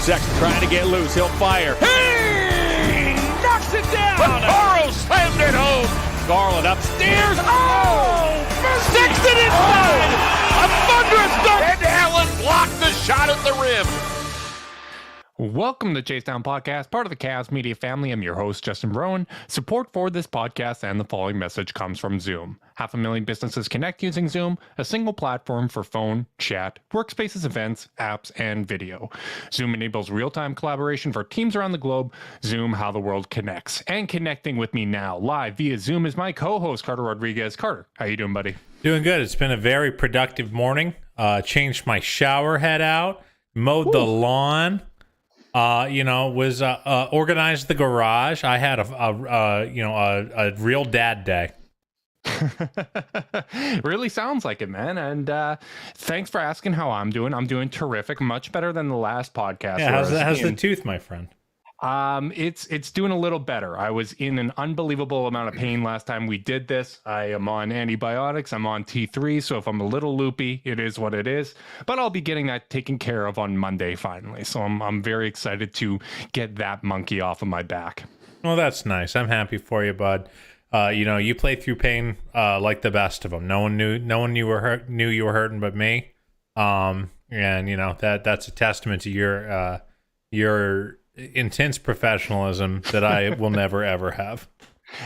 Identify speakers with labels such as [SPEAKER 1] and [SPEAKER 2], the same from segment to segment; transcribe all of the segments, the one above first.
[SPEAKER 1] Sexton trying to get loose. He'll fire. Hey! Knocks it down. Okoro slammed it home. Garland upstairs. Oh! Sexton inside. A thunderous dunk. And Allen blocked the shot at the rim.
[SPEAKER 2] Welcome to Chase Down Podcast, part of the Cavs Media family. I'm your host, Justin Rowan. Support for this podcast and the following message comes from Zoom. 500,000 businesses connect using Zoom, a single platform for phone, chat, workspaces, events, apps, and video. Zoom enables real-time collaboration for teams around the globe. Zoom, how the world connects. And connecting with me now, live via Zoom, is my co-host, Carter Rodriguez. Carter, how you doing, buddy?
[SPEAKER 3] Doing good. It's been a very productive morning. Changed my shower head out, mowed the lawn. Was organized the garage. I had a real dad day.
[SPEAKER 2] Really sounds like it, man. And thanks for asking how I'm doing. I'm doing terrific, much better than the last podcast.
[SPEAKER 3] Yeah, how's the tooth, my friend?
[SPEAKER 2] It's doing a little better. I was in an unbelievable amount of pain last time we did this. I am on antibiotics. I'm on T3, so if I'm a little loopy, it is what it is. But I'll be getting that taken care of on Monday finally. So I'm very excited to get that monkey off of my back.
[SPEAKER 3] Well, that's nice. I'm happy for you, bud. You play through pain like the best of them. No one knew you were hurting but me. And that's a testament to your intense professionalism that I will never ever have.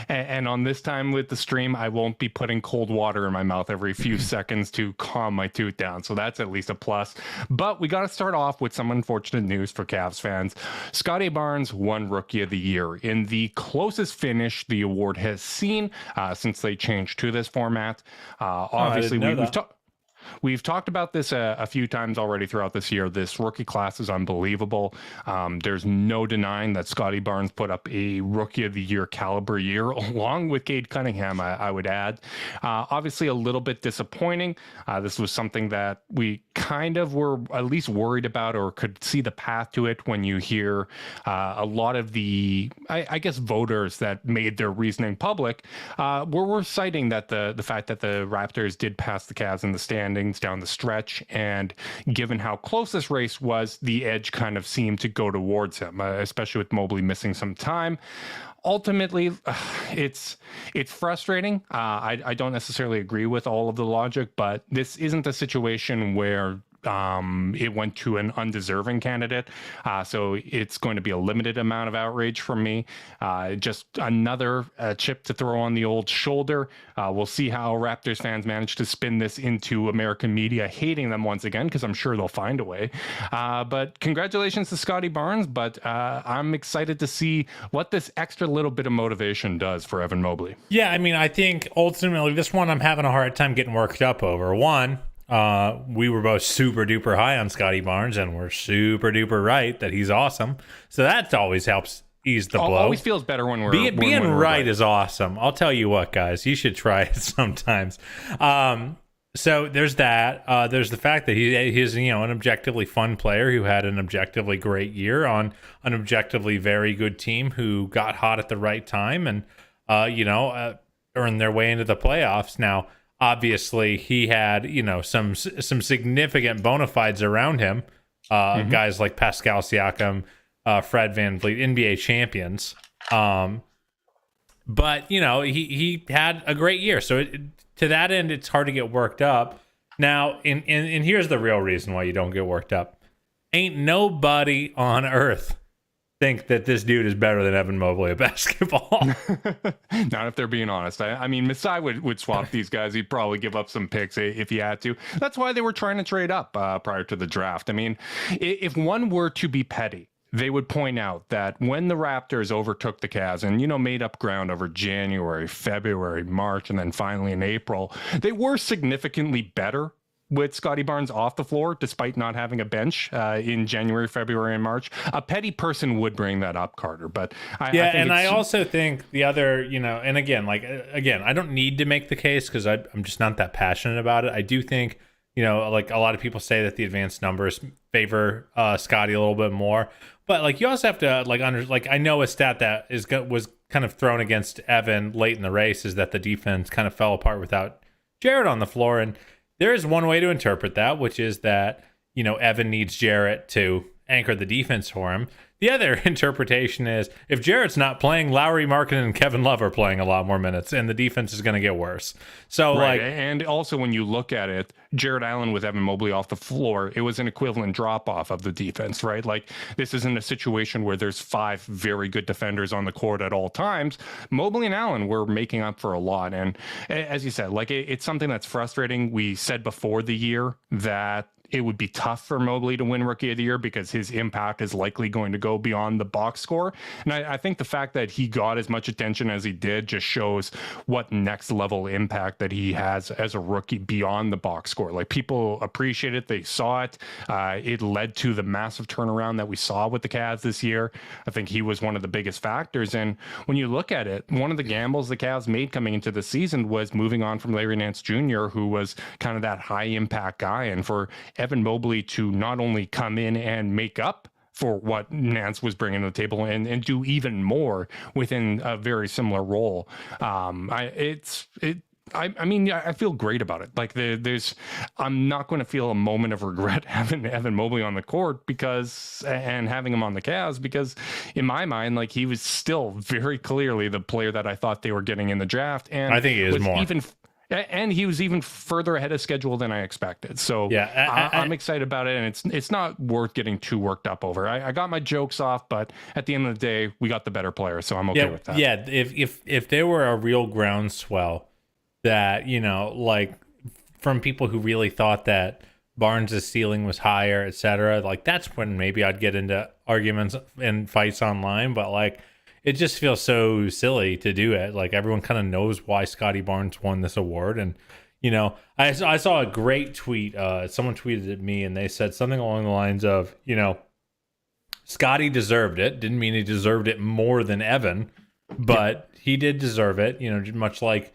[SPEAKER 2] And on this time with the stream, I won't be putting cold water in my mouth every few seconds to calm my tooth down. So that's at least a plus. But we got to start off with some unfortunate news for Cavs fans. Scottie Barnes won Rookie of the Year in the closest finish the award has seen since they changed to this format. Obviously, we've talked about this a few times already throughout this year. This rookie class is unbelievable. There's no denying that Scottie Barnes put up a Rookie of the Year caliber year, along with Cade Cunningham, I would add. Obviously, a little bit disappointing. This was something that we kind of were at least worried about or could see the path to it when you hear a lot of the, I guess, voters that made their reasoning public were citing that the fact that the Raptors did pass the Cavs in the standings down the stretch, and given how close this race was, the edge kind of seemed to go towards him, especially with Mobley missing some time. Ultimately, it's frustrating. I don't necessarily agree with all of the logic, but this isn't a situation where it went to an undeserving candidate. So it's going to be a limited amount of outrage from me. Just another chip to throw on the old shoulder. We'll see how Raptors fans manage to spin this into American media hating them once again, because I'm sure they'll find a way. But congratulations to Scottie Barnes. But I'm excited to see what this extra little bit of motivation does for Evan Mobley.
[SPEAKER 3] Yeah, I mean, I think ultimately this one I'm having a hard time getting worked up over. One, we were both super duper high on Scottie Barnes, and we're super duper right that he's awesome. So that always helps ease the blow.
[SPEAKER 2] Always feels better when we're
[SPEAKER 3] being right is awesome. I'll tell you what, guys, you should try it sometimes. So there's that. There's the fact that he's an objectively fun player who had an objectively great year on an objectively very good team who got hot at the right time and earned their way into the playoffs. Now, obviously, he had, some significant bona fides around him. Guys like Pascal Siakam, Fred VanVleet, NBA champions. But, he had a great year. So to that end, it's hard to get worked up. Now, and here's the real reason why you don't get worked up. Ain't nobody on earth think that this dude is better than Evan Mobley at basketball.
[SPEAKER 2] Not if they're being honest. I mean, Masai would swap these guys. He'd probably give up some picks if he had to. That's why they were trying to trade up prior to the draft. I mean, if one were to be petty, they would point out that when the Raptors overtook the Cavs and, made up ground over January, February, March, and then finally in April, they were significantly better with Scottie Barnes off the floor, despite not having a bench in January, February, and March. A petty person would bring that up, Carter. But
[SPEAKER 3] I also think the other, and again, I don't need to make the case because I'm just not that passionate about it. I do think, like a lot of people say that the advanced numbers favor Scottie a little bit more. But you also have to I know a stat that was kind of thrown against Evan late in the race is that the defense kind of fell apart without Jarrett on the floor, and there is one way to interpret that, which is that Evan needs Jarrett to anchor the defense for him. The other interpretation is if Jarrett's not playing, Lowry, Markkanen, and Kevin Love are playing a lot more minutes, and the defense is going to get worse. So,
[SPEAKER 2] right. And also when you look at it, Jarrett Allen with Evan Mobley off the floor, it was an equivalent drop-off of the defense, right? Like, this isn't a situation where there's 5 very good defenders on the court at all times. Mobley and Allen were making up for a lot. And as you said, like, it's something that's frustrating. We said before the year that it would be tough for Mobley to win Rookie of the Year because his impact is likely going to go beyond the box score. And I think the fact that he got as much attention as he did just shows what next level impact that he has as a rookie beyond the box score. Like, people appreciate it. They saw it. It led to the massive turnaround that we saw with the Cavs this year. I think he was one of the biggest factors. And when you look at it, one of the gambles the Cavs made coming into the season was moving on from Larry Nance Jr., who was kind of that high impact guy. And for Evan Mobley to not only come in and make up for what Nance was bringing to the table and do even more within a very similar role. I mean, I feel great about it. Like, I'm not going to feel a moment of regret having Evan Mobley on the court and having him on the Cavs, because in my mind, like, he was still very clearly the player that I thought they were getting in the draft. And
[SPEAKER 3] I think he is more.
[SPEAKER 2] And he was even further ahead of schedule than I expected. So yeah, I'm excited about it, and it's not worth getting too worked up over. I got my jokes off, but at the end of the day, we got the better player, so I'm okay with that.
[SPEAKER 3] Yeah, if there were a real groundswell that, you know, like, from people who really thought that Barnes' ceiling was higher, etc., like, that's when maybe I'd get into arguments and fights online. But, like, it just feels so silly to do it. Like, everyone kind of knows why Scottie Barnes won this award. And, you know, I saw a great tweet. Someone tweeted at me, and they said something along the lines of, you know, Scottie deserved it. Didn't mean he deserved it more than Evan, but he did deserve it, you know, much like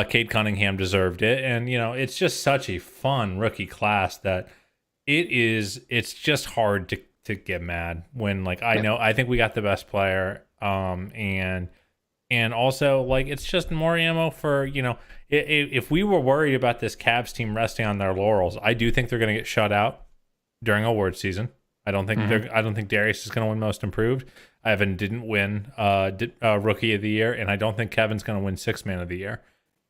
[SPEAKER 3] Cade Cunningham deserved it. And, you know, it's just such a fun rookie class that it's just hard to get mad when, like, I think we got the best player. And also, like, it's just more ammo for, you know, if we were worried about this Cavs team resting on their laurels, I do think they're going to get shut out during award season. I don't think I don't think Darius is going to win Most Improved. Evan didn't win Rookie of the Year, and I don't think Kevin's going to win Sixth Man of the Year.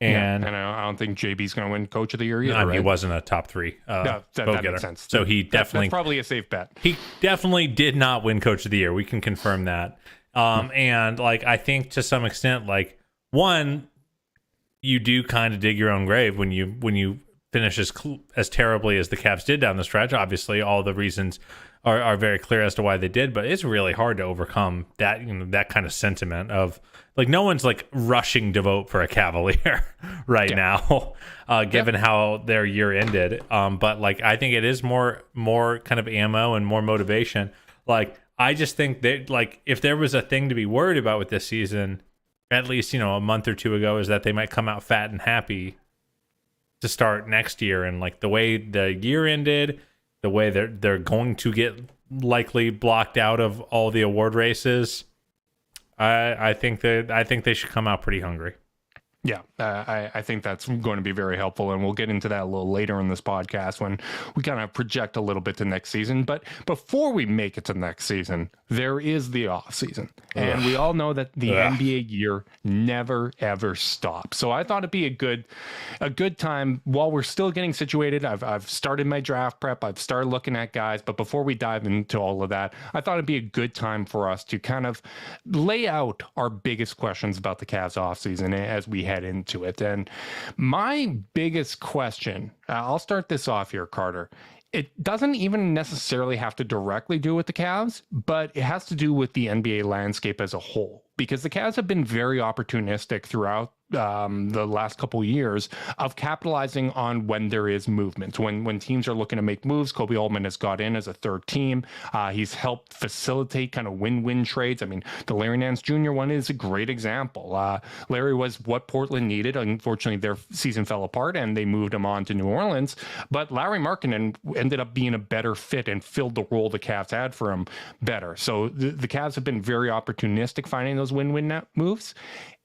[SPEAKER 3] And
[SPEAKER 2] I don't think JB's going to win Coach of the Year either.
[SPEAKER 3] I mean, he wasn't a top 3
[SPEAKER 2] that makes sense.
[SPEAKER 3] So he definitely
[SPEAKER 2] that's probably a safe bet.
[SPEAKER 3] He definitely did not win Coach of the Year. We can confirm that. And, like, I think to some extent, like, one, you do kind of dig your own grave when you finish as terribly as the Cavs did down the stretch. Obviously, all the reasons are very clear as to why they did, but it's really hard to overcome that, you know, that kind of sentiment of, like, no one's, like, rushing to vote for a Cavalier right now, given how their year ended. But, like, I think it is more kind of ammo and more motivation. Like, I just think that, like, if there was a thing to be worried about with this season, at least, you know, a month or two ago, is that they might come out fat and happy to start next year. And, like, the way the year ended, the way they're going to get likely blocked out of all the award races, I think they should come out pretty hungry.
[SPEAKER 2] Yeah, I think that's going to be very helpful, and we'll get into that a little later in this podcast when we kind of project a little bit to next season. But before we make it to next season, there is the off season, and we all know that the NBA year never ever stops. So I thought it'd be a good time while we're still getting situated. I've started my draft prep. I've started looking at guys, but before we dive into all of that, I thought it'd be a good time for us to kind of lay out our biggest questions about the Cavs off season as we head into it. And my biggest question, I'll start this off here, Carter. It doesn't even necessarily have to directly do with the Cavs, but it has to do with the NBA landscape as a whole, because the Cavs have been very opportunistic throughout the last couple of years of capitalizing on when there is movement. When teams are looking to make moves, Kobe Altman has got in as a third team. He's helped facilitate kind of win-win trades. I mean, the Larry Nance Jr. one is a great example. Larry was what Portland needed. Unfortunately, their season fell apart and they moved him on to New Orleans. But Larry Markkanen ended up being a better fit and filled the role the Cavs had for him better. So the Cavs have been very opportunistic finding those win-win moves.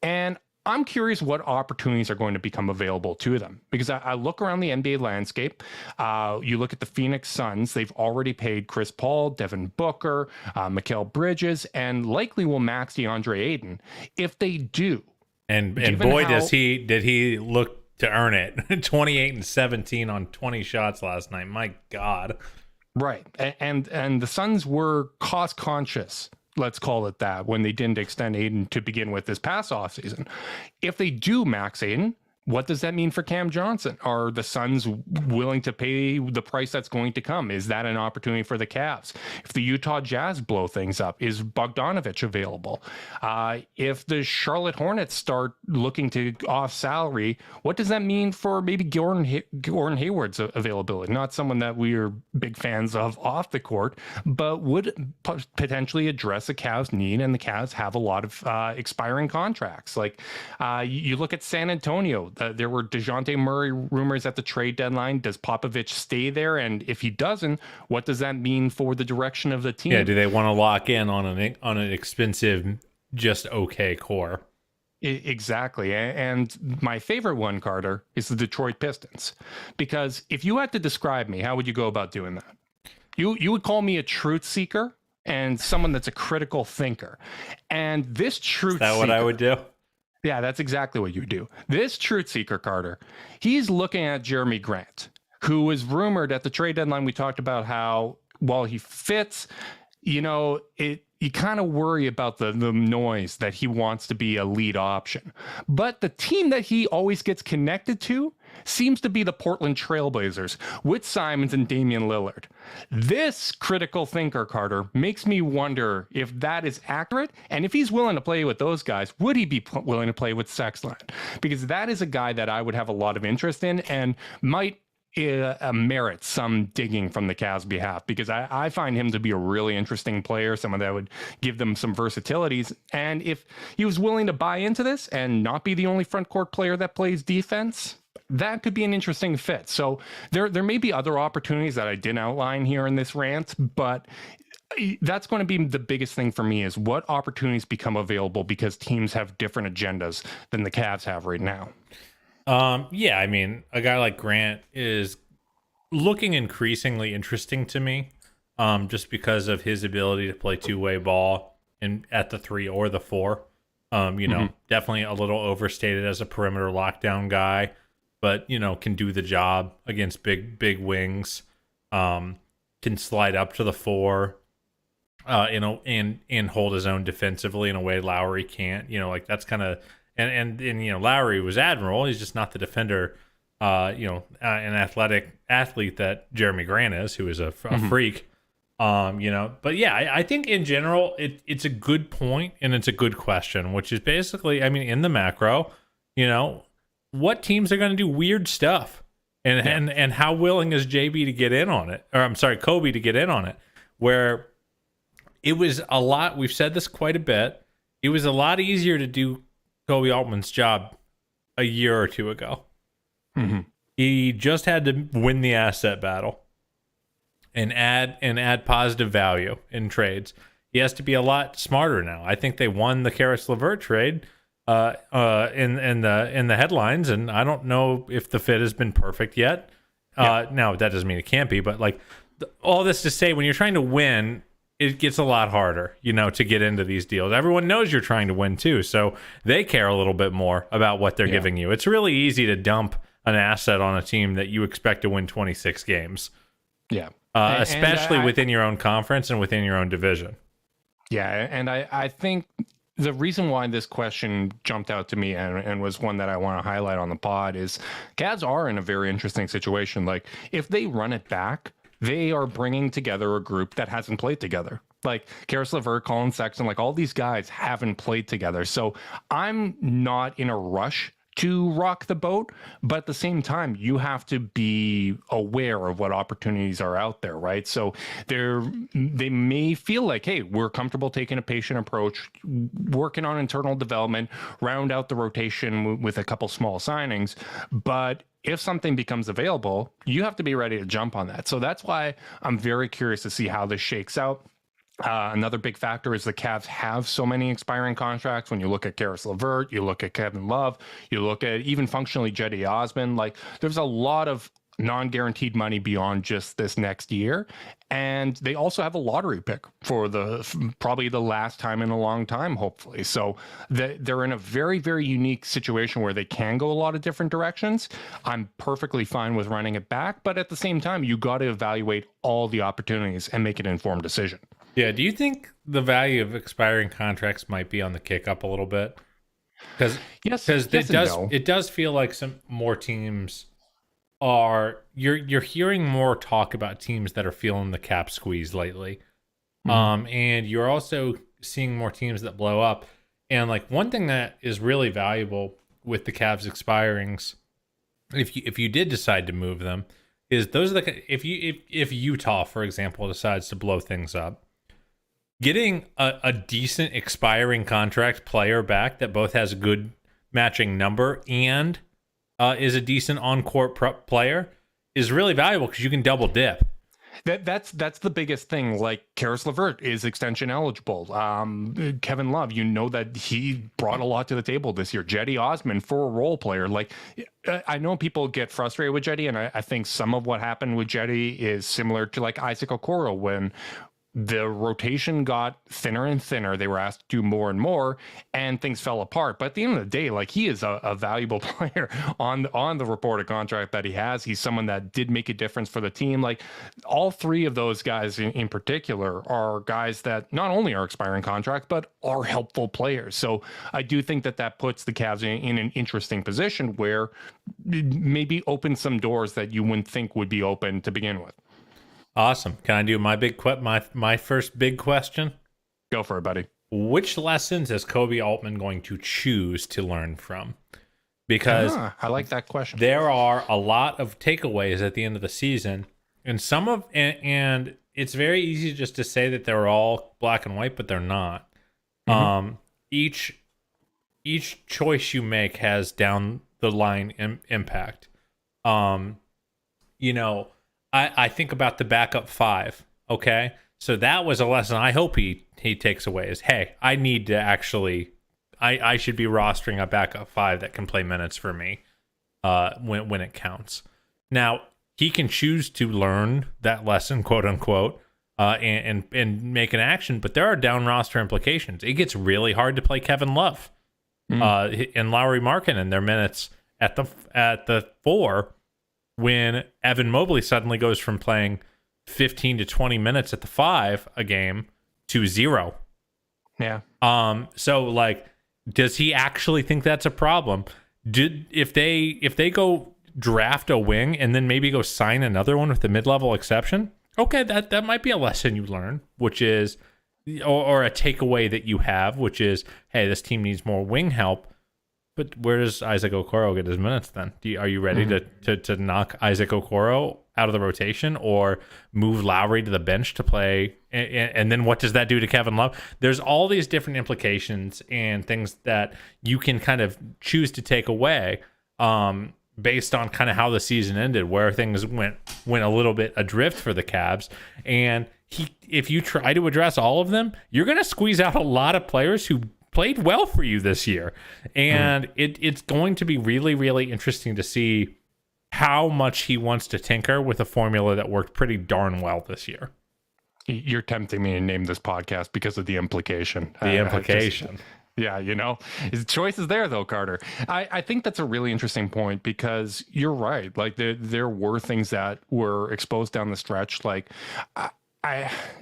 [SPEAKER 2] And I'm curious what opportunities are going to become available to them, because I look around the NBA landscape. You look at the Phoenix Suns, they've already paid Chris Paul, Devin Booker, Mikal Bridges, and likely will max DeAndre Ayton. If they do,
[SPEAKER 3] and boy, did he look to earn it. 28 and 17 on 20 shots last night. My God.
[SPEAKER 2] Right. And the Suns were cost conscious, let's call it that, when they didn't extend Aiden to begin with this past offseason. If they do max Aiden, what does that mean for Cam Johnson? Are the Suns willing to pay the price that's going to come? Is that an opportunity for the Cavs? If the Utah Jazz blow things up, is Bogdanovich available? If the Charlotte Hornets start looking to off salary, what does that mean for maybe Gordon Hayward's availability? Not someone that we are big fans of off the court, but would potentially address the Cavs' need, and the Cavs have a lot of expiring contracts. Like you look at San Antonio. There were DeJounte Murray rumors at the trade deadline. Does Popovich stay there? And if he doesn't, what does that mean for the direction of the team?
[SPEAKER 3] Yeah, do they want to lock in on an expensive, just okay core?
[SPEAKER 2] Exactly. And my favorite one, Carter, is the Detroit Pistons. Because if you had to describe me, how would you go about doing that? You would call me a truth seeker and someone that's a critical thinker. And this truth seeker...
[SPEAKER 3] Is that what I would do?
[SPEAKER 2] Yeah, that's exactly what you do. This truth seeker, Carter, he's looking at Jeremy Grant, who was rumored at the trade deadline. We talked about how, while he fits, you kind of worry about the noise that he wants to be a lead option. But the team that he always gets connected to seems to be the Portland Trailblazers with Simons and Damian Lillard. This critical thinker, Carter, makes me wonder if that is accurate, and if he's willing to play with those guys, would he be willing to play with Sexton? Because that is a guy that I would have a lot of interest in and might merit some digging from the Cavs' behalf, because I find him to be a really interesting player, someone that would give them some versatilities. And if he was willing to buy into this and not be the only front court player that plays defense, that could be an interesting fit. So there may be other opportunities that I didn't outline here in this rant, but that's going to be the biggest thing for me, is what opportunities become available because teams have different agendas than the Cavs have right now.
[SPEAKER 3] Yeah, I mean, a guy like Grant is looking increasingly interesting to me, just because of his ability to play two-way ball at the 3 or the 4. Definitely a little overstated as a perimeter lockdown guy, but can do the job against big wings. Can slide up to the 4, and hold his own defensively in a way Lowry can't. That's kind of. And Lowry was admirable. He's just not the defender, an athletic athlete that Jeremy Grant is, who is a freak. But yeah, I think in general it's a good point and it's a good question, which is basically, I mean, in the macro, what teams are going to do weird stuff, and how willing is JB to get in on it, or I'm sorry, Kobe to get in on it, where it was a lot. We've said this quite a bit. It was a lot easier to do Kobe Altman's job a year or two ago. Mm-hmm. He just had to win the asset battle and add positive value in trades. He has to be a lot smarter now. I think they won the Karis LeVert trade in the headlines, and I don't know if the fit has been perfect yet. Now that doesn't mean it can't be, but all this to say, when you're trying to win, it gets a lot harder, to get into these deals. Everyone knows you're trying to win too, so they care a little bit more about what they're giving you. It's really easy to dump an asset on a team that you expect to win 26 games. Yeah. Especially within your own conference and within your own division.
[SPEAKER 2] Yeah, and I think the reason why this question jumped out to me and was one that I want to highlight on the pod is Cavs are in a very interesting situation. Like, if they run it back, they are bringing together a group that hasn't played together. Like Karis LeVert, Colin Sexton, all these guys haven't played together. So I'm not in a rush to rock the boat, but at the same time, you have to be aware of what opportunities are out there, right? So they may feel like, hey, we're comfortable taking a patient approach, working on internal development, round out the rotation with a couple small signings, but if something becomes available, you have to be ready to jump on that. So that's why I'm very curious to see how this shakes out. Another big factor is the Cavs have so many expiring contracts. When you look at Karis LeVert, you look at Kevin Love, you look at even functionally Jetty Osman, like there's a lot of non-guaranteed money beyond just this next year. And they also have a lottery pick for probably the last time in a long time, hopefully. So they're in a very, very unique situation where they can go a lot of different directions. I'm perfectly fine with running it back, but at the same time, you got to evaluate all the opportunities and make an informed decision.
[SPEAKER 3] Yeah. Do you think the value of expiring contracts might be on the kick up a little bit? Because it does feel like some more teams you're hearing more talk about teams that are feeling the cap squeeze lately. And you're also seeing more teams that blow up. And like one thing that is really valuable with the Cavs expirings, if you did decide to move them, is those are if Utah, for example, decides to blow things up, getting a decent expiring contract player back that both has a good matching number and is a decent on-court player is really valuable because you can double dip.
[SPEAKER 2] That's the biggest thing. Like Karis LeVert is extension eligible. Kevin Love, you know that he brought a lot to the table this year. Jetty Osman for a role player. Like I know people get frustrated with Jetty, and I think some of what happened with Jetty is similar to like Isaac Okoro when the rotation got thinner and thinner. They were asked to do more and more, and things fell apart. But at the end of the day, like he is a valuable player on the reported contract that he has. He's someone that did make a difference for the team. Like all three of those guys in particular are guys that not only are expiring contracts, but are helpful players. So I do think that puts the Cavs in an interesting position where maybe open some doors that you wouldn't think would be open to begin with.
[SPEAKER 3] Awesome. Can I do my first big question?
[SPEAKER 2] Go for it, buddy.
[SPEAKER 3] Which lessons is Kobe Altman going to choose to learn from? Because
[SPEAKER 2] I like that question.
[SPEAKER 3] There are a lot of takeaways at the end of the season, and and it's very easy just to say that they're all black and white, but they're not. Mm-hmm. Each choice you make has down the line impact. I think about the backup five. Okay. So that was a lesson I hope he takes away is, hey, I need to actually, I should be rostering a backup five that can play minutes for me when it counts. Now, he can choose to learn that lesson, quote unquote, and make an action, but there are down roster implications. It gets really hard to play Kevin Love and Lauri Markkanen in their minutes at the 4 when Evan Mobley suddenly goes from playing 15 to 20 minutes at the 5 a game to 0.
[SPEAKER 2] Yeah.
[SPEAKER 3] So like, does he actually think that's a problem? If they go draft a wing and then maybe go sign another one with a mid-level exception, okay, that might be a lesson you learn, which is, or a takeaway that you have, which is, hey, this team needs more wing help. But where does Isaac Okoro get his minutes then? Are you ready to knock Isaac Okoro out of the rotation or move Lowry to the bench to play? And then what does that do to Kevin Love? There's all these different implications and things that you can kind of choose to take away based on kind of how the season ended, where things went a little bit adrift for the Cavs. And if you try to address all of them, you're going to squeeze out a lot of players who played well for you this year. And it's going to be really, really interesting to see how much he wants to tinker with a formula that worked pretty darn well this year.
[SPEAKER 2] You're tempting me to name this podcast because of the implication. Yeah, his choice is there though, Carter. I think that's a really interesting point because you're right. Like there were things that were exposed down the stretch. Like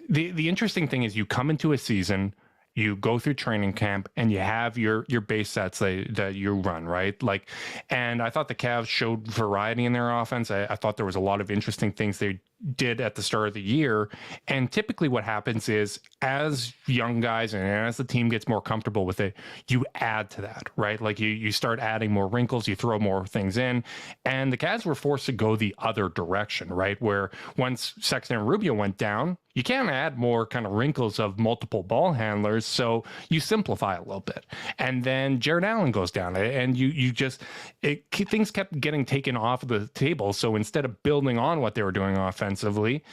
[SPEAKER 2] the interesting thing is you come into a season, you go through training camp and you have your base sets that you run, right? Like, and I thought the Cavs showed variety in their offense. I thought there was a lot of interesting things they did at the start of the year. And typically what happens is as young guys and as the team gets more comfortable with it, you add to that, right? Like you start adding more wrinkles, you throw more things in. And the Cavs were forced to go the other direction, right? Where once Sexton and Rubio went down, you can't add more kind of wrinkles of multiple ball handlers. So you simplify a little bit. And then Jared Allen goes down and things kept getting taken off of the table. So instead of building on what they were doing offensively,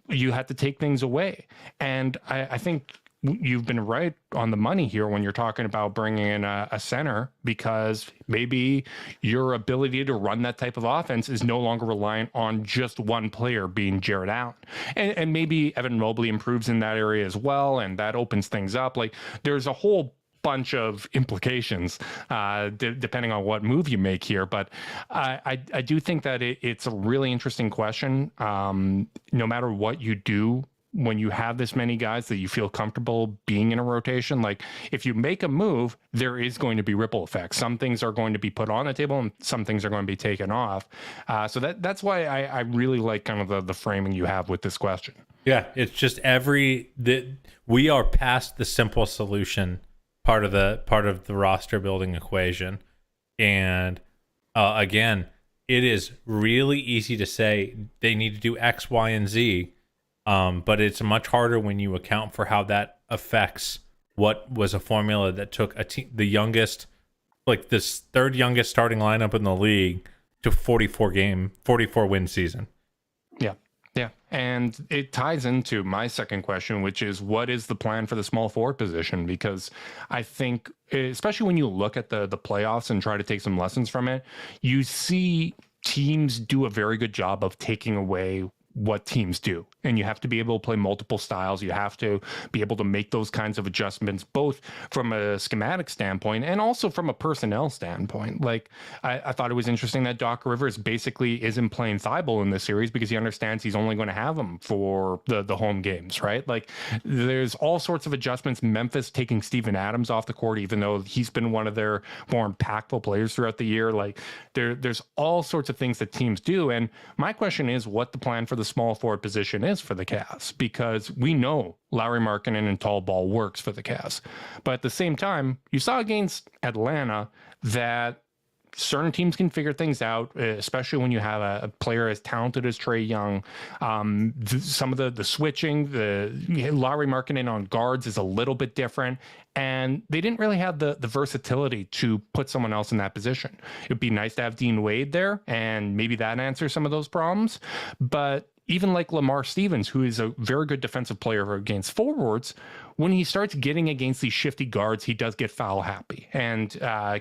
[SPEAKER 2] you had to take things away. And I think you've been right on the money here when you're talking about bringing in a center, because maybe your ability to run that type of offense is no longer reliant on just one player being Jared Allen. And maybe Evan Mobley improves in that area as well, and that opens things up. Like, there's a whole bunch of implications depending on what move you make here, but I do think that it's a really interesting question. No matter what you do, when you have this many guys that you feel comfortable being in a rotation, like, if you make a move, there is going to be ripple effects. Some things are going to be put on the table and some things are going to be taken off. So that's why I really like kind of the framing you have with this question.
[SPEAKER 3] Yeah, it's just we are past the simple solution part of the roster building equation. And again, it is really easy to say they need to do X, Y, and Z. But it's much harder when you account for how that affects what was a formula that took the youngest, like this third youngest starting lineup in the league, to 44 win season.
[SPEAKER 2] Yeah. And it ties into my second question, which is, what is the plan for the small forward position? Because I think, especially when you look at the playoffs and try to take some lessons from it, you see teams do a very good job of taking away what teams do. And you have to be able to play multiple styles. You have to be able to make those kinds of adjustments, both from a schematic standpoint and also from a personnel standpoint. Like, I thought it was interesting that Doc Rivers basically isn't playing Thibault in this series because he understands he's only going to have him for the home games, right? Like, there's all sorts of adjustments. Memphis taking Steven Adams off the court, even though he's been one of their more impactful players throughout the year. Like, there's all sorts of things that teams do. And my question is what the plan for the small forward position is for the Cavs, because we know Lauri Markkanen and tall ball works for the Cavs. But at the same time, you saw against Atlanta that certain teams can figure things out, especially when you have a player as talented as Trae Young. Some of the switching, the Lauri Markkanen on guards is a little bit different, and they didn't really have the versatility to put someone else in that position. It'd be nice to have Dean Wade there, and maybe that answers some of those problems. But even like Lamar Stevens, who is a very good defensive player against forwards, when he starts getting against these shifty guards, he does get foul happy and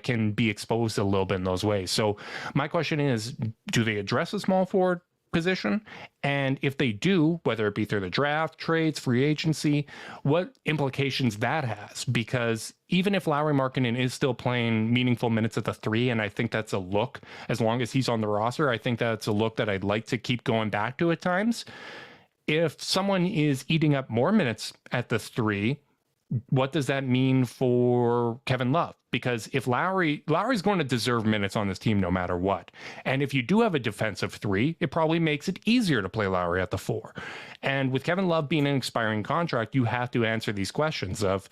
[SPEAKER 2] can be exposed a little bit in those ways. So my question is, do they address a small forward position? And if they do, whether it be through the draft, trades, free agency, what implications that has? Because even if Lauri Markkanen is still playing meaningful minutes at the 3, and I think that's a look, as long as he's on the roster, I think that's a look that I'd like to keep going back to at times. If someone is eating up more minutes at the 3, what does that mean for Kevin Love? Because if Lowry's going to deserve minutes on this team no matter what. And if you do have a defensive 3, it probably makes it easier to play Lowry at the 4. And with Kevin Love being an expiring contract, you have to answer these questions of,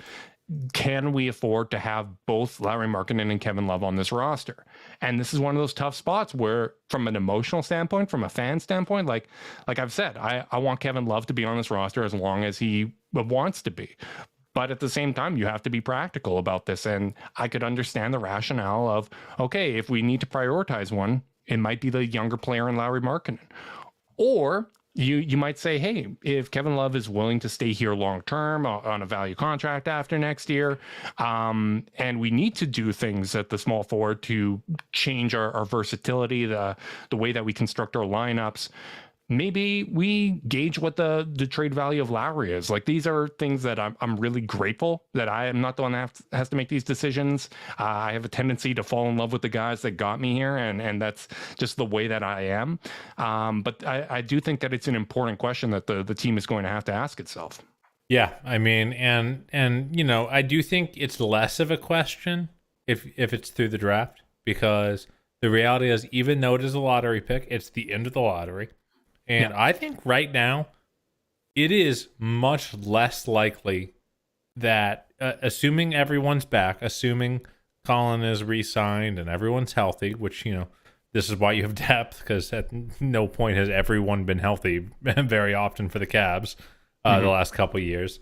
[SPEAKER 2] can we afford to have both Lauri Markkanen and Kevin Love on this roster? And this is one of those tough spots where, from an emotional standpoint, from a fan standpoint, like I've said, I want Kevin Love to be on this roster as long as he wants to be. But at the same time, you have to be practical about this. And I could understand the rationale of, okay, if we need to prioritize one, it might be the younger player in Lauri Markkanen. Or you might say, hey, if Kevin Love is willing to stay here long-term on a value contract after next year, and we need to do things at the small forward to change our versatility, the way that we construct our lineups, maybe we gauge what the trade value of Lowry is. Like, these are things that I'm really grateful that I am not the one that has to make these decisions. I have a tendency to fall in love with the guys that got me here, and that's just the way that I am. But I do think that it's an important question that the team is going to have to ask itself.
[SPEAKER 3] Yeah, I mean, and you know, I do think it's less of a question if it's through the draft, because the reality is, even though it is a lottery pick, it's the end of the lottery. And yeah, I think right now it is much less likely that, assuming everyone's back, assuming Colin is re-signed and everyone's healthy, which, you know, this is why you have depth, because at no point has everyone been healthy very often for the Cavs the last couple of years.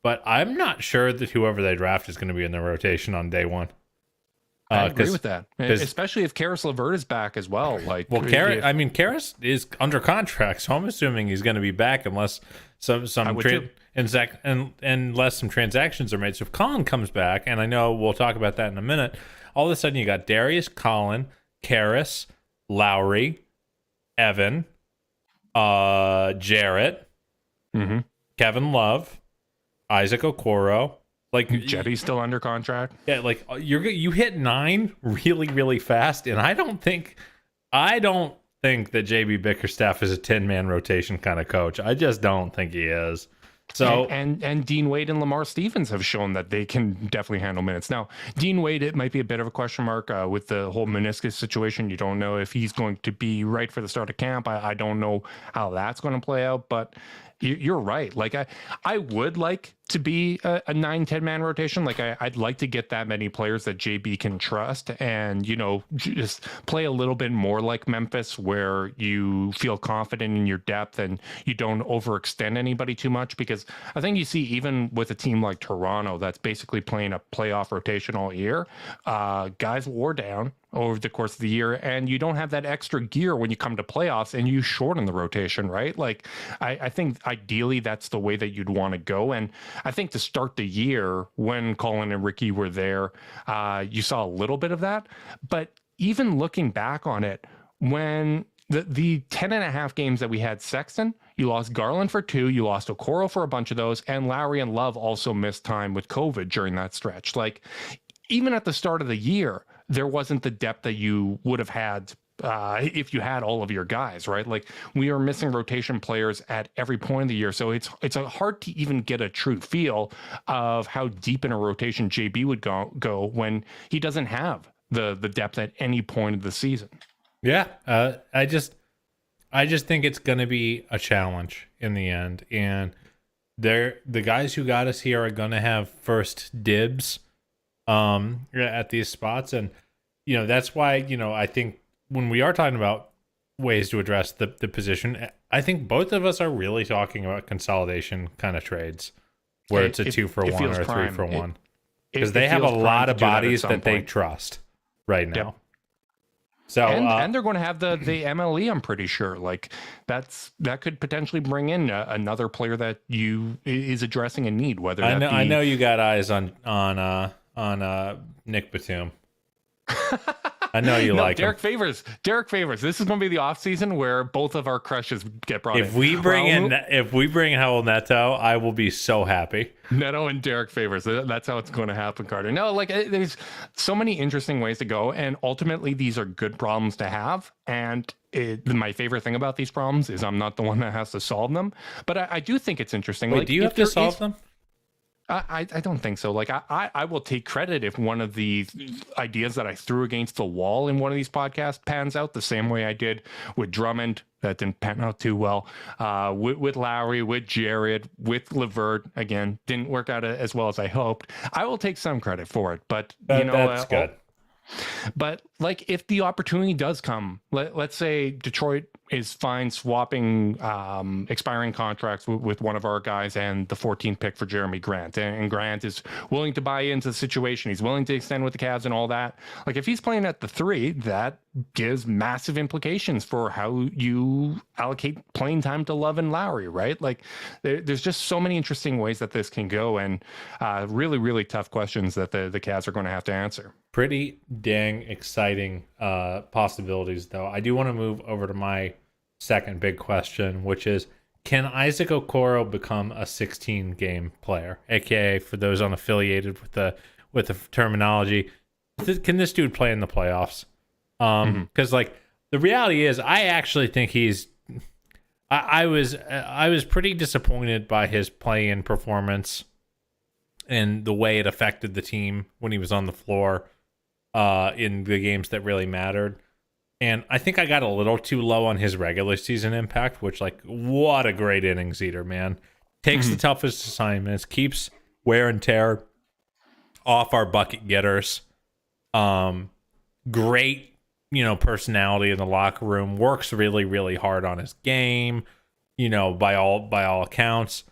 [SPEAKER 3] But I'm not sure that whoever they draft is going to be in the rotation on day one.
[SPEAKER 2] I agree with that, especially if Karis LeVert is back as well. Like,
[SPEAKER 3] well, Karis is under contract, so I'm assuming he's going to be back unless unless some transactions are made. So if Colin comes back, and I know we'll talk about that in a minute, all of a sudden you got Darius, Colin, Karis, Lowry, Evan, Jarrett, Kevin Love, Isaac Okoro. Like
[SPEAKER 2] Jetty's still under contract.
[SPEAKER 3] Yeah, like you hit 9 really, really fast, and I don't think that JB Bickerstaff is a 10-man rotation kind of coach. I just don't think he is. So
[SPEAKER 2] and Dean Wade and Lamar Stevens have shown that they can definitely handle minutes. Now, Dean Wade, it might be a bit of a question mark with the whole meniscus situation. You don't know if he's going to be right for the start of camp. I don't know how that's going to play out, but you're right. Like I would like to be a 9-10 man rotation. Like I'd like to get that many players that JB can trust, and just play a little bit more like Memphis, where you feel confident in your depth and you don't overextend anybody too much. Because I think you see, even with a team like Toronto that's basically playing a playoff rotation all year, guys wore down over the course of the year, and you don't have that extra gear when you come to playoffs, and you shorten the rotation, right? Like I think ideally that's the way that you'd want to go. And I think to start the year, when Colin and Ricky were there, you saw a little bit of that. But even looking back on it, when the 10 and a half games that we had Sexton, you lost Garland for 2, you lost Okoro for a bunch of those, and Lowry and Love also missed time with COVID during that stretch. Like, even at the start of the year, there wasn't the depth that you would have had if you had all of your guys, right? Like, we are missing rotation players at every point of the year. So it's hard to even get a true feel of how deep in a rotation JB would go when he doesn't have the depth at any point of the season.
[SPEAKER 3] Yeah. I just think it's going to be a challenge in the end. And the guys who got us here are going to have first dibs at these spots. And, that's why, I think when we are talking about ways to address the position, I think both of us are really talking about consolidation kind of trades where it's a 2-for-1 or a 3-for-1, because they have a lot of bodies that they trust right now. Yep. So
[SPEAKER 2] and they're going to have the MLE, I'm pretty sure. Like that could potentially bring in another player that is addressing a need. Whether I
[SPEAKER 3] know you got eyes on Nick Batum. I know you like
[SPEAKER 2] Derek Favors. Derek Favors. This is going to be the off season where both of our crushes get brought in.
[SPEAKER 3] If we bring Raul Neto, I will be so happy.
[SPEAKER 2] Neto and Derek Favors. That's how it's going to happen, Carter. No, like, there's so many interesting ways to go, and ultimately these are good problems to have. And my favorite thing about these problems is I'm not the one that has to solve them, but I do think it's interesting.
[SPEAKER 3] Wait, like, do you have to solve them?
[SPEAKER 2] I don't think so. Like, I will take credit if one of the ideas that I threw against the wall in one of these podcasts pans out the same way I did with Drummond. That didn't pan out too well. With Lowry, with Jared, with LeVert, again, didn't work out as well as I hoped. I will take some credit for it, but
[SPEAKER 3] that's good.
[SPEAKER 2] But like, if the opportunity does come, let's say Detroit is fine swapping expiring contracts with one of our guys and the 14th pick for Jeremy Grant, and Grant is willing to buy into the situation. He's willing to extend with the Cavs and all that. Like, if he's playing at the 3, that gives massive implications for how you allocate playing time to Love and Lowry, right? Like, there's just so many interesting ways that this can go, and really, really tough questions that the Cavs are going to have to answer.
[SPEAKER 3] Pretty dang exciting possibilities, though. I do want to move over to my second big question, which is, can Isaac Okoro become a 16-game player? AKA, for those unaffiliated with the terminology, can this dude play in the playoffs? Because like, the reality is, I actually think he's. I was pretty disappointed by his play-in performance and the way it affected the team when he was on the floor in the games that really mattered. And I think I got a little too low on his regular season impact, which, like, what a great innings eater, man. Takes the toughest assignments, keeps wear and tear off our bucket getters. Great, personality in the locker room, works really, really hard on his game, by all accounts.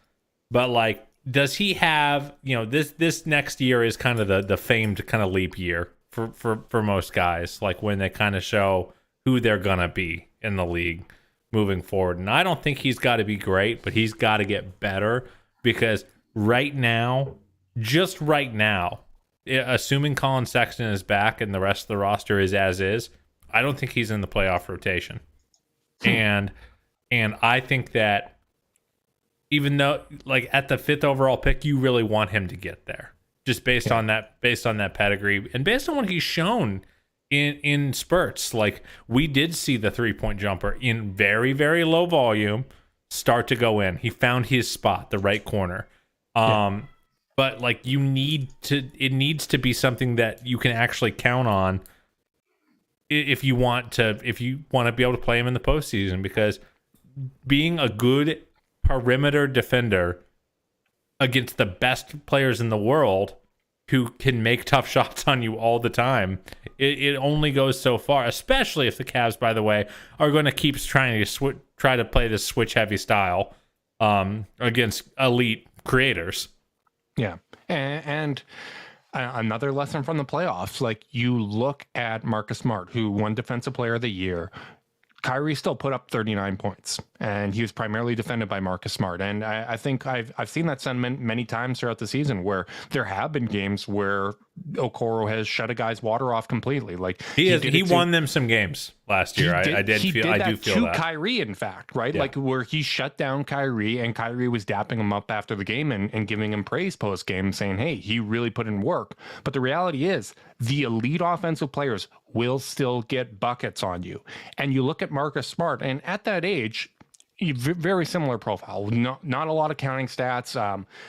[SPEAKER 3] But, like, does he have, this next year is kind of the famed kind of leap year for most guys, like when they kind of show who they're gonna be in the league moving forward. And I don't think he's got to be great, but he's got to get better, because right now, just right now, assuming Colin Sexton is back and the rest of the roster is as is, I don't think he's in the playoff rotation. And I think that even though, like, at the 5th overall pick, you really want him to get there, just based on that pedigree and based on what he's shown in spurts. Like, we did see the 3-point jumper in very, very low volume start to go in. He found his spot, the right corner. But like, it needs to be something that you can actually count on if you want to be able to play him in the postseason, because being a good perimeter defender against the best players in the world who can make tough shots on you all the time, it only goes so far, especially if the Cavs, by the way, are going to keep trying to try to play this switch heavy style against elite creators.
[SPEAKER 2] Yeah. And another lesson from the playoffs, like, you look at Marcus Smart, who won Defensive Player of the Year. Kyrie still put up 39 points, and he was primarily defended by Marcus Smart. And I think I've seen that sentiment many times throughout the season, where there have been games where Okoro has shut a guy's water off completely. Like,
[SPEAKER 3] he won them some games last year. I do feel that.
[SPEAKER 2] Kyrie, in fact, right?
[SPEAKER 3] Yeah.
[SPEAKER 2] Like, where he shut down Kyrie, and Kyrie was dapping him up after the game and giving him praise post game, saying, hey, he really put in work. But the reality is, the elite offensive players will still get buckets on you. And you look at Marcus Smart, and at that age, very similar profile. Not a lot of counting stats.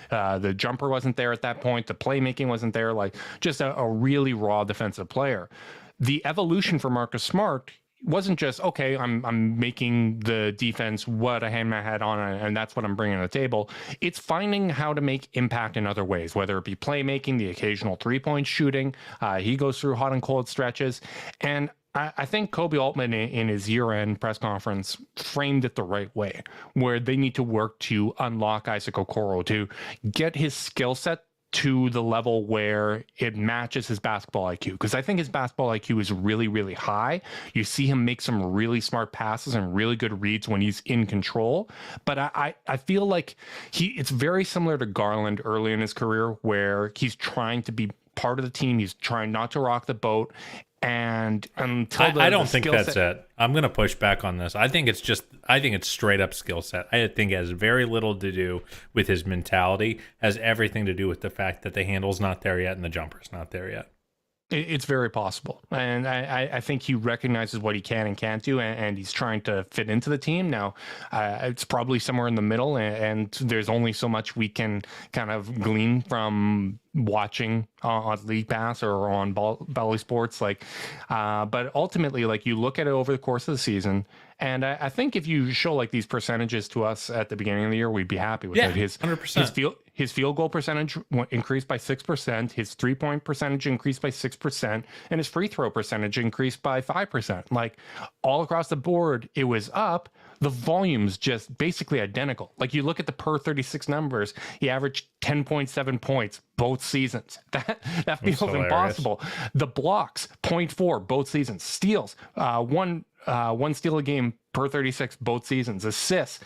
[SPEAKER 2] The jumper wasn't there at that point. The playmaking wasn't there. Like, just a really raw defensive player. The evolution for Marcus Smart wasn't just, okay, I'm making the defense what I hang my hat on, and that's what I'm bringing to the table. It's finding how to make impact in other ways, whether it be playmaking, the occasional 3-point shooting. He goes through hot and cold stretches. And I think Kobe Altman in his year-end press conference framed it the right way, where they need to work to unlock Isaac Okoro, to get his skill set to the level where it matches his basketball IQ. Because I think his basketball IQ is really, really high. You see him make some really smart passes and really good reads when he's in control. But I feel like it's very similar to Garland early in his career, where he's trying to be part of the team. He's trying not to rock the boat. And until
[SPEAKER 3] I don't think that's it. I'm going to push back on this. I think it's straight up skill set. I think it has very little to do with his mentality, has everything to do with the fact that the handle's not there yet and the jumper's not there yet.
[SPEAKER 2] It's very possible. And I think he recognizes what he can and can't do, and he's trying to fit into the team. Now, it's probably somewhere in the middle, and there's only so much we can kind of glean from watching on League Pass or on Bally Sports. But ultimately, like, you look at it over the course of the season, and I think if you show like these percentages to us at the beginning of the year, we'd be happy with it.
[SPEAKER 3] 100%.
[SPEAKER 2] His field goal percentage increased by 6%. His 3-point percentage increased by 6%, and his free throw percentage increased by 5%. Like, all across the board, it was up. The volume's just basically identical. Like, you look at the per 36 numbers, he averaged 10.7 points both seasons. That feels impossible. The blocks, 0.4 both seasons. Steals, one steal a game per 36 both seasons. Assists,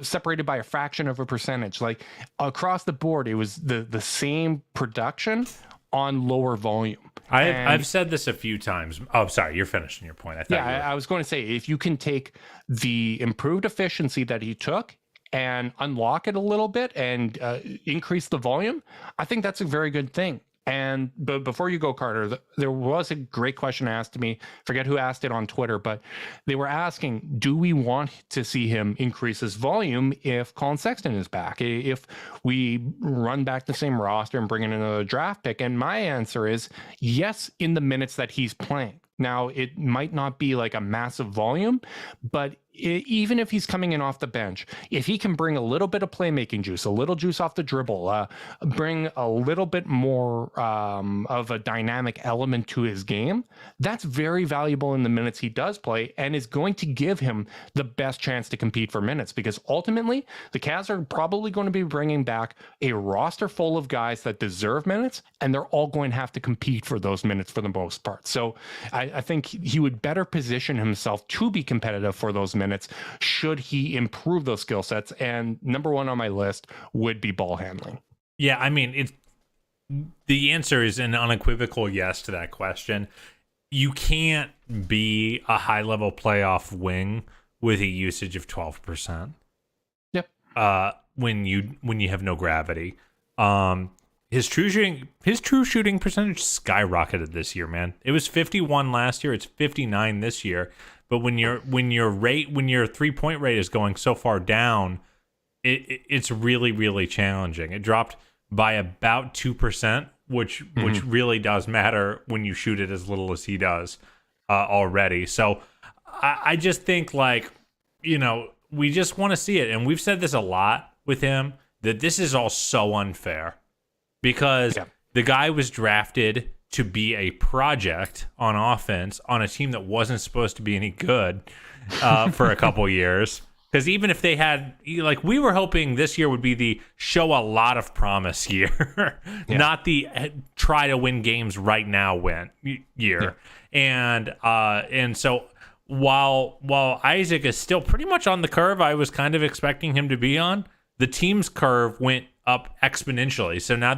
[SPEAKER 2] separated by a fraction of a percentage. Like, across the board, it was the same production on lower volume.
[SPEAKER 3] I've said this a few times. Oh, sorry, you're finishing your point.
[SPEAKER 2] I was going to say, if you can take the improved efficiency that he took and unlock it a little bit and increase the volume, I think that's a very good thing. But before you go, Carter, there was a great question asked to me. Forget who asked it on Twitter, but they were asking, do we want to see him increase his volume if Colin Sexton is back? If we run back the same roster and bring in another draft pick? And my answer is yes, in the minutes that he's playing. Now, it might not be like a massive volume, but even if he's coming in off the bench, if he can bring a little bit of playmaking juice, a little juice off the dribble, bring a little bit more of a dynamic element to his game, that's very valuable in the minutes he does play and is going to give him the best chance to compete for minutes, because ultimately the Cavs are probably going to be bringing back a roster full of guys that deserve minutes, and they're all going to have to compete for those minutes for the most part. So I think he would better position himself to be competitive for those minutes should he improve those skill sets. And number one on my list would be ball handling.
[SPEAKER 3] Yeah, I mean, the answer is an unequivocal yes to that question. You can't be a high-level playoff wing with a usage of 12%.
[SPEAKER 2] Yep.
[SPEAKER 3] When you have no gravity. His true shooting percentage skyrocketed this year, man. It was 51 last year. It's 59 this year. But when your 3-point rate is going so far down, it's really, really challenging. It dropped by about 2%, which really does matter when you shoot it as little as he does already. So I just think, like, you know, we just want to see it. And we've said this a lot with him, that this is all so unfair because the guy was drafted to be a project on offense on a team that wasn't supposed to be any good for a couple years. Because even if they had, like, we were hoping this year would be the show a lot of promise year, not the try to win games right now year. And so while Isaac is still pretty much on the curve I was kind of expecting him to be on, the team's curve went up exponentially. So now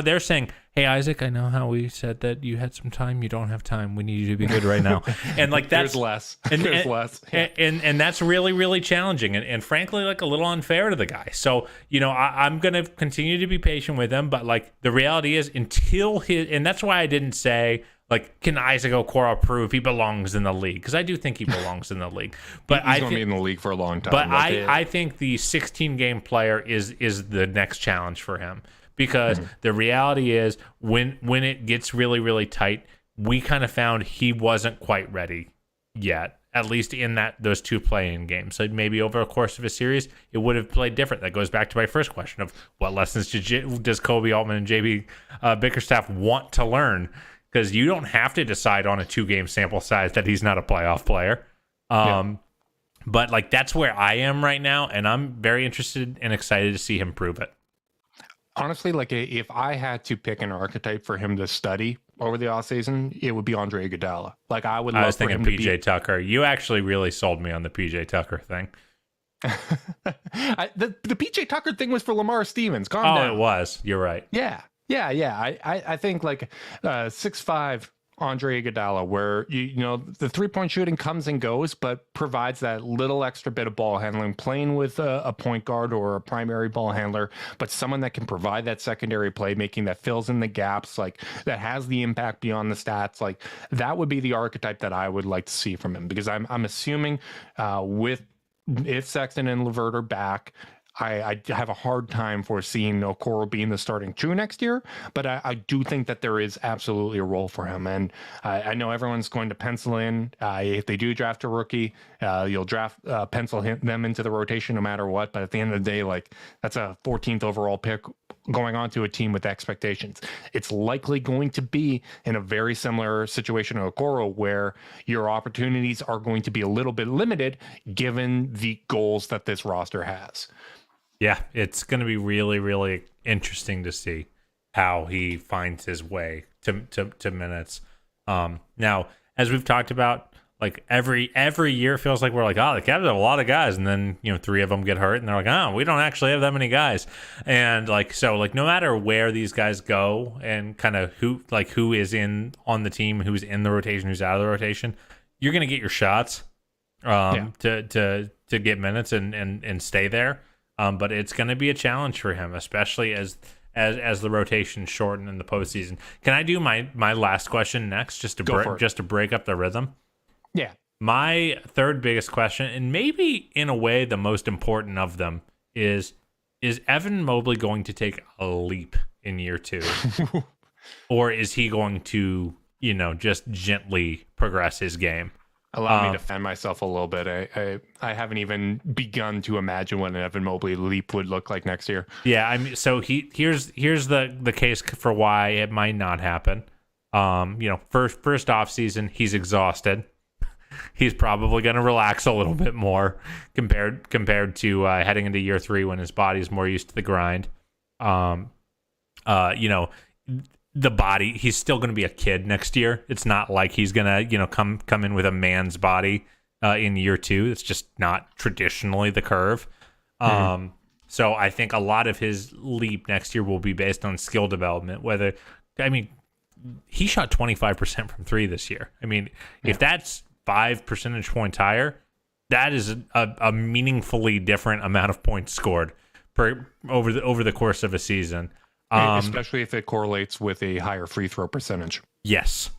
[SPEAKER 3] they're saying, hey, Isaac, I know how we said that you had some time. You don't have time. We need you to be good right now. And like that's
[SPEAKER 2] there's less.
[SPEAKER 3] There's
[SPEAKER 2] less.
[SPEAKER 3] And that's really, really challenging and frankly, like, a little unfair to the guy. So, you know, I'm going to continue to be patient with him. But, like, the reality is and that's why I didn't say, like, can Isaac Okoro prove he belongs in the league? Because I do think he belongs in the league. But
[SPEAKER 2] he's going to be in the league for a long time.
[SPEAKER 3] But I think the 16-game player is the next challenge for him. Because the reality is when it gets really, really tight, we kind of found he wasn't quite ready yet, at least in those two play-in games. So maybe over the course of a series, it would have played different. That goes back to my first question of what lessons does Kobe Altman and JB Bickerstaff want to learn? Because you don't have to decide on a 2-game sample size that he's not a playoff player. But, like, that's where I am right now, and I'm very interested and excited to see him prove it.
[SPEAKER 2] Honestly, like, if I had to pick an archetype for him to study over the offseason, it would be Andre Iguodala. Like, I was thinking
[SPEAKER 3] PJ Tucker. You actually really sold me on the PJ Tucker thing.
[SPEAKER 2] The PJ Tucker thing was for Lamar Stevens. Calm down.
[SPEAKER 3] It was. You're right.
[SPEAKER 2] Yeah. I think, like, 6'5" Andre Iguodala, where you know the 3-point shooting comes and goes, but provides that little extra bit of ball handling, playing with a point guard or a primary ball handler, but someone that can provide that secondary playmaking that fills in the gaps, like, that has the impact beyond the stats. Like, that would be the archetype that I would like to see from him, because I'm assuming if Sexton and LeVert are back, I have a hard time foreseeing Okoro being the starting 2 next year, but I do think that there is absolutely a role for him. And I know everyone's going to pencil in, if they do draft a rookie, you'll pencil them into the rotation no matter what. But at the end of the day, like, that's a 14th overall pick going on to a team with expectations. It's likely going to be in a very similar situation to Okoro, where your opportunities are going to be a little bit limited given the goals that this roster has.
[SPEAKER 3] Yeah, it's going to be really, really interesting to see how he finds his way to minutes. Now, as we've talked about, like, every year feels like we're like, oh, the Cavs have a lot of guys, and then, you know, 3 of them get hurt, and they're like, oh, we don't actually have that many guys. And, like, so, like, no matter where these guys go and kind of who is in on the team, who's in the rotation, who's out of the rotation, you're going to get your shots to get minutes and stay there. But it's going to be a challenge for him, especially as the rotation shorten in the postseason. Can I do my last question next, just to break up the rhythm?
[SPEAKER 2] Yeah.
[SPEAKER 3] My third biggest question, and maybe in a way the most important of them, is Evan Mobley going to take a leap in year 2, or is he going to, you know, just gently progress his game?
[SPEAKER 2] Allow me to defend myself a little bit. I haven't even begun to imagine what an Evan Mobley leap would look like next year.
[SPEAKER 3] Yeah, I mean, so here's the case for why it might not happen. First off season, he's exhausted. He's probably going to relax a little bit more compared to heading into year 3 when his body's more used to the grind. The body, he's still going to be a kid next year. It's not like he's going to, come in with a man's body in year 2. It's just not traditionally the curve. So I think a lot of his leap next year will be based on skill development. He shot 25% from 3 this year. If that's 5 percentage points higher, that is a meaningfully different amount of points scored over the course of a season.
[SPEAKER 2] Especially if it correlates with a higher free throw percentage.
[SPEAKER 3] Yes.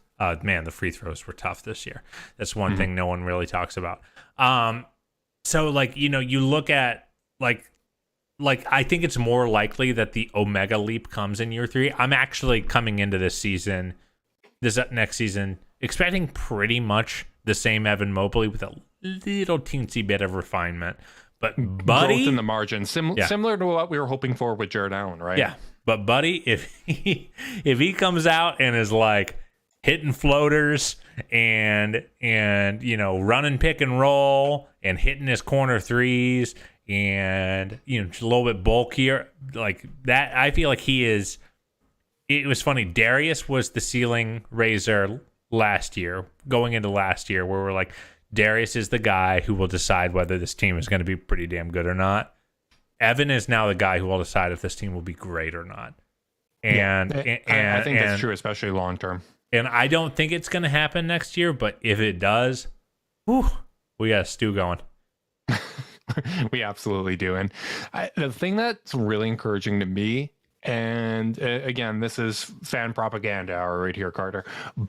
[SPEAKER 3] Man, the free throws were tough this year. That's one thing no one really talks about. So you look at I think it's more likely that the Omega leap comes in year 3. I'm actually coming into this next season, expecting pretty much the same Evan Mobley with a little teensy bit of refinement. But Buddy,
[SPEAKER 2] growth in the margin, similar to what we were hoping for with Jared Allen, right?
[SPEAKER 3] Yeah. But Buddy, if he comes out and is like hitting floaters and running pick and roll and hitting his corner threes and just a little bit bulkier like that, I feel like he is. It was funny. Darius was the ceiling raiser last year, going into last year, where we're like, Darius is the guy who will decide whether this team is going to be pretty damn good or not. Evan is now the guy who will decide if this team will be great or not. And
[SPEAKER 2] I think that's true, especially long term.
[SPEAKER 3] And I don't think it's going to happen next year, but if it does, we got a stew going.
[SPEAKER 2] We absolutely do. And the thing that's really encouraging to me, and again, this is fan propaganda hour right here, Carter,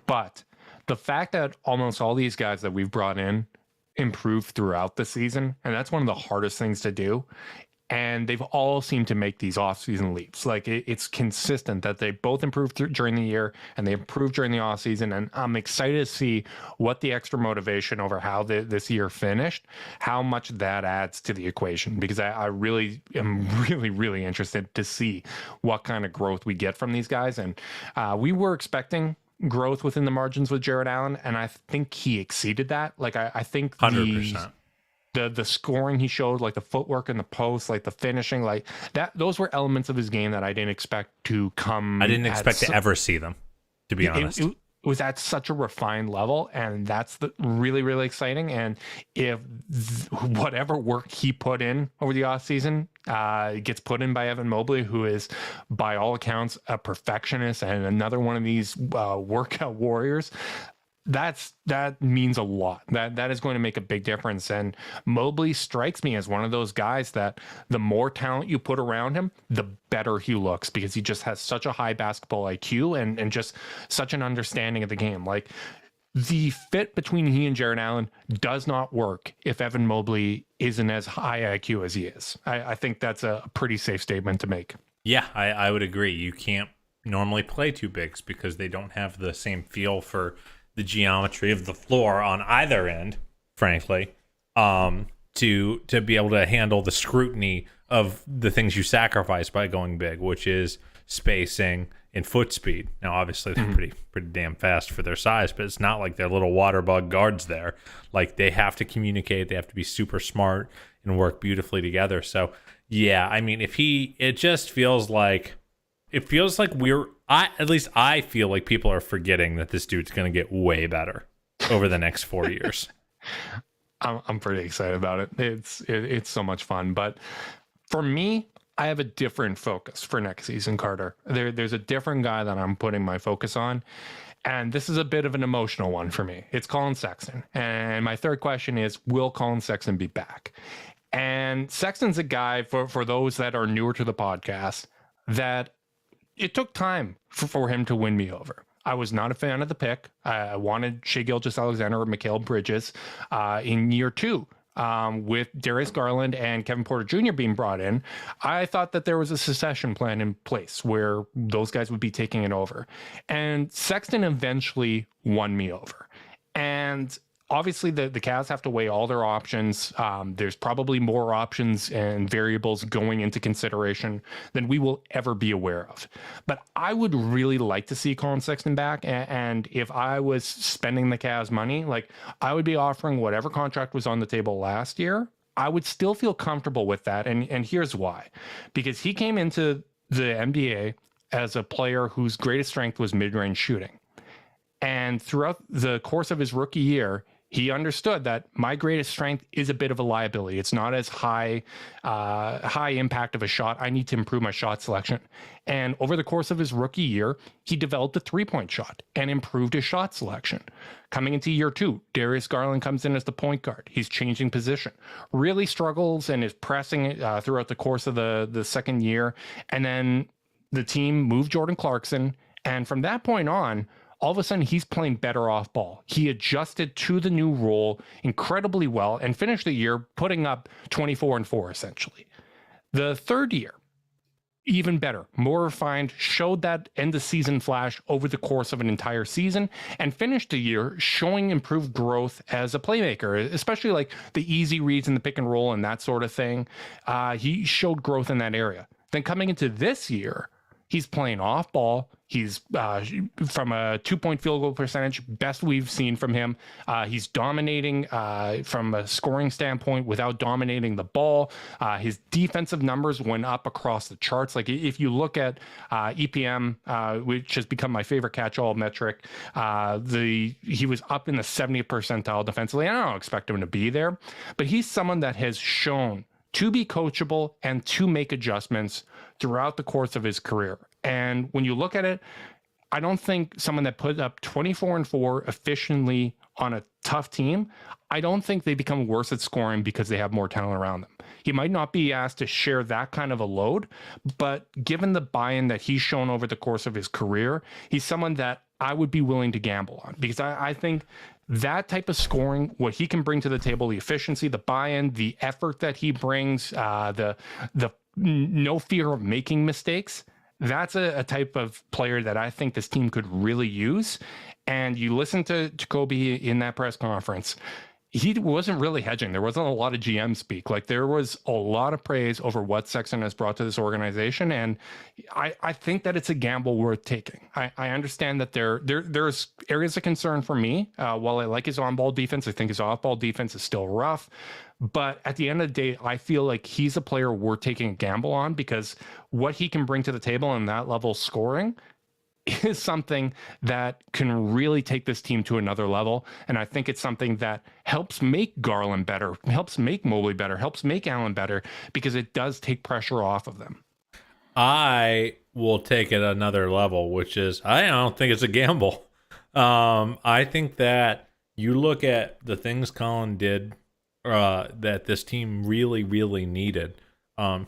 [SPEAKER 2] but the fact that almost all these guys that we've brought in improved throughout the season, and that's one of the hardest things to do. And they've all seemed to make these offseason leaps. Like it's consistent that they both improved during the year and they improved during the offseason. And I'm excited to see what the extra motivation over how this year finished, how much that adds to the equation, because I really am really interested to see what kind of growth we get from these guys. And we were expecting growth within the margins with Jared Allen, and I think he exceeded that. Like I think
[SPEAKER 3] 100%.
[SPEAKER 2] The scoring he showed, like the footwork in the post, like the finishing, like that, those were elements of his game that I didn't expect to come.
[SPEAKER 3] I didn't expect to ever see them, to be honest.
[SPEAKER 2] It was at such a refined level, and that's really exciting. And if whatever work he put in over the offseason gets put in by Evan Mobley, who is by all accounts a perfectionist and another one of these workout warriors, that means a lot. That is going to make a big difference. And Mobley strikes me as one of those guys that the more talent you put around him, the better he looks, because he just has such a high basketball IQ and just such an understanding of the game. Like the fit between he and Jared Allen does not work if Evan Mobley isn't as high IQ as he is. I think that's a pretty safe statement to make.
[SPEAKER 3] Yeah, I would agree. You can't normally play two bigs because they don't have the same feel for the geometry of the floor on either end, frankly, to be able to handle the scrutiny of the things you sacrifice by going big, which is spacing and foot speed. Now, obviously, they're pretty damn fast for their size, but it's not like they're little water bug guards there. Like, they have to communicate, they have to be super smart and work beautifully together. So, yeah, I mean, it just feels like at least I feel like people are forgetting that this dude's going to get way better over the next 4 years.
[SPEAKER 2] I'm pretty excited about it. It's so much fun. But for me, I have a different focus for next season, Carter. There's a different guy that I'm putting my focus on. And this is a bit of an emotional one for me. It's Colin Sexton. And my third question is, will Colin Sexton be back? And Sexton's a guy, for those that are newer to the podcast, that it took time for him to win me over. I was not a fan of the pick. I wanted Shai Gilgeous-Alexander or Mikal Bridges in year 2. With Darius Garland and Kevin Porter Jr. being brought in, I thought that there was a succession plan in place where those guys would be taking it over. And Sexton eventually won me over. And obviously the Cavs have to weigh all their options. There's probably more options and variables going into consideration than we will ever be aware of. But I would really like to see Colin Sexton back. And if I was spending the Cavs money, like I would be offering whatever contract was on the table last year. I would still feel comfortable with that. And here's why. Because he came into the NBA as a player whose greatest strength was mid-range shooting. And throughout the course of his rookie year, he understood that my greatest strength is a bit of a liability. It's not as high impact of a shot. I need to improve my shot selection. And over the course of his rookie year, he developed a three-point shot and improved his shot selection. Coming into year 2, Darius Garland comes in as the point guard. He's changing position, really struggles and is pressing throughout the course of the second year. And then the team moved Jordan Clarkson. And from that point on, all of a sudden, he's playing better off ball. He adjusted to the new role incredibly well and finished the year putting up 24-4, essentially. The third year, even better, more refined, showed that end of season flash over the course of an entire season, and finished the year showing improved growth as a playmaker, especially like the easy reads in the pick and roll and that sort of thing. He showed growth in that area. Then coming into this year, he's playing off ball. He's from a 2-point field goal percentage, best we've seen from him. He's dominating from a scoring standpoint without dominating the ball. His defensive numbers went up across the charts. Like if you look at EPM, which has become my favorite catch-all metric, he was up in the 70th percentile defensively. I don't expect him to be there, but he's someone that has shown to be coachable and to make adjustments throughout the course of his career. And when you look at it, I don't think someone that put up 24-4 efficiently on a tough team, I don't think they become worse at scoring because they have more talent around them. He might not be asked to share that kind of a load, but given the buy-in that he's shown over the course of his career, he's someone that I would be willing to gamble on, because I think that type of scoring, what he can bring to the table, the efficiency, the buy-in, the effort that he brings, the no fear of making mistakes, that's a type of player that I think this team could really use. And you listen to Kobe in that press conference, he wasn't really hedging. There wasn't a lot of GM speak. Like there was a lot of praise over what Sexton has brought to this organization. And I think that it's a gamble worth taking. I understand that there's areas of concern for me. While I like his on-ball defense, I think his off-ball defense is still rough. But at the end of the day, I feel like he's a player worth taking a gamble on, because what he can bring to the table in that level scoring is something that can really take this team to another level. And I think it's something that helps make Garland better, helps make Mobley better, helps make Allen better, because it does take pressure off of them.
[SPEAKER 3] I will take it another level, which is I don't think it's a gamble. I think that you look at the things Colin did that this team really, really needed.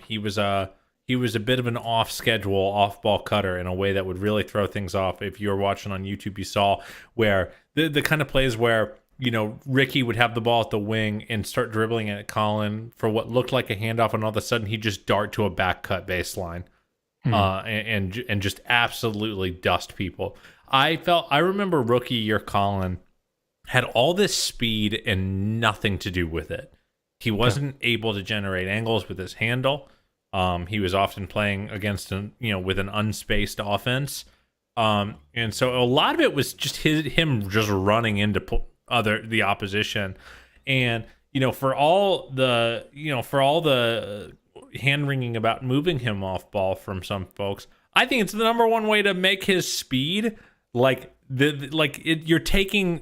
[SPEAKER 3] He was a bit of an off-schedule, off-ball cutter in a way that would really throw things off. If you were watching on YouTube, you saw where the kind of plays where, you know, Ricky would have the ball at the wing and start dribbling at Colin for what looked like a handoff, and all of a sudden he'd just dart to a back cut baseline and just absolutely dust people. I remember rookie year Colin had all this speed and nothing to do with it. He wasn't able to generate angles with his handle. He was often playing against with an unspaced offense. And so a lot of it was just him just running into the opposition. And, for all the hand wringing about moving him off ball from some folks, I think it's the number one way to make his speed you're taking,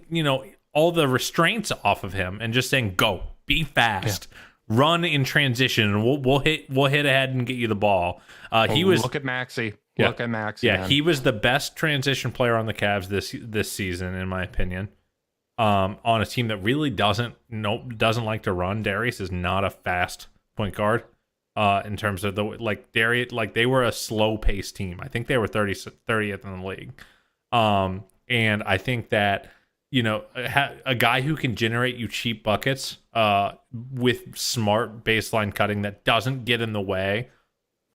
[SPEAKER 3] all the restraints off of him and just saying, go, be fast. Yeah. Run in transition, and we'll hit ahead and get you the ball.
[SPEAKER 2] Look at Maxey.
[SPEAKER 3] Yeah,
[SPEAKER 2] look at Maxey.
[SPEAKER 3] Yeah,
[SPEAKER 2] man.
[SPEAKER 3] He was the best transition player on the Cavs this season, in my opinion. On a team that really doesn't like to run. Darius is not a fast point guard. In terms of Darius, they were a slow paced team. I think they were 30th in the league. And I think that, a guy who can generate you cheap buckets with smart baseline cutting that doesn't get in the way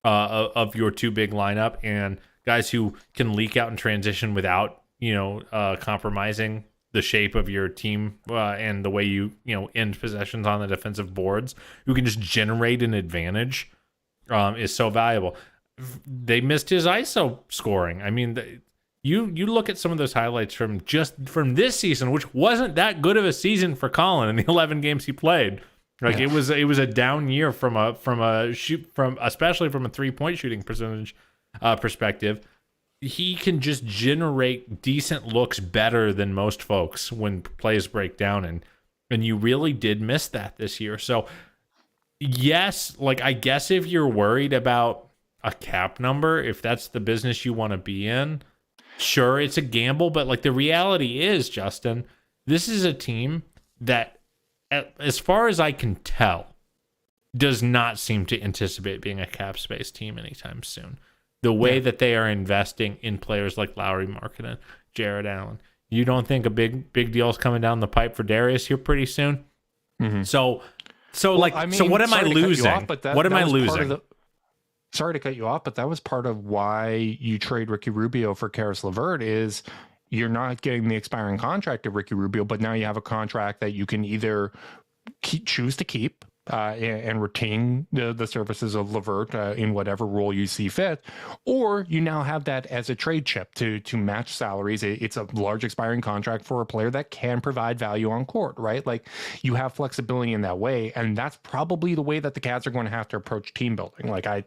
[SPEAKER 3] of your too big lineup, and guys who can leak out and transition without, compromising the shape of your team and the way you end possessions on the defensive boards, who can just generate an advantage, is so valuable. They missed his ISO scoring. I mean, you look at some of those highlights from this season, which wasn't that good of a season for Colin in the 11 games he played. Like, it was a down year especially from a 3-point shooting percentage perspective. He can just generate decent looks better than most folks when plays break down, and you really did miss that this year. So yes, like, I guess if you're worried about a cap number, if that's the business you want to be in, sure, it's a gamble, but like, the reality is, Justin, this is a team that, as far as I can tell, does not seem to anticipate being a cap space team anytime soon. The way that they are investing in players like Lauri Markkanen, Jared Allen. You don't think a big deal is coming down the pipe for Darius here pretty soon? Mm-hmm. So what am I losing? What am I losing?
[SPEAKER 2] Sorry to cut you off, but that was part of why you trade Ricky Rubio for Karis LeVert. Is you're not getting the expiring contract of Ricky Rubio, but now you have a contract that you can either choose to keep and retain the services of LeVert in whatever role you see fit, or you now have that as a trade chip to match salaries. It's a large expiring contract for a player that can provide value on court, right? Like, you have flexibility in that way, and that's probably the way that the Cavs are going to have to approach team building. Like, I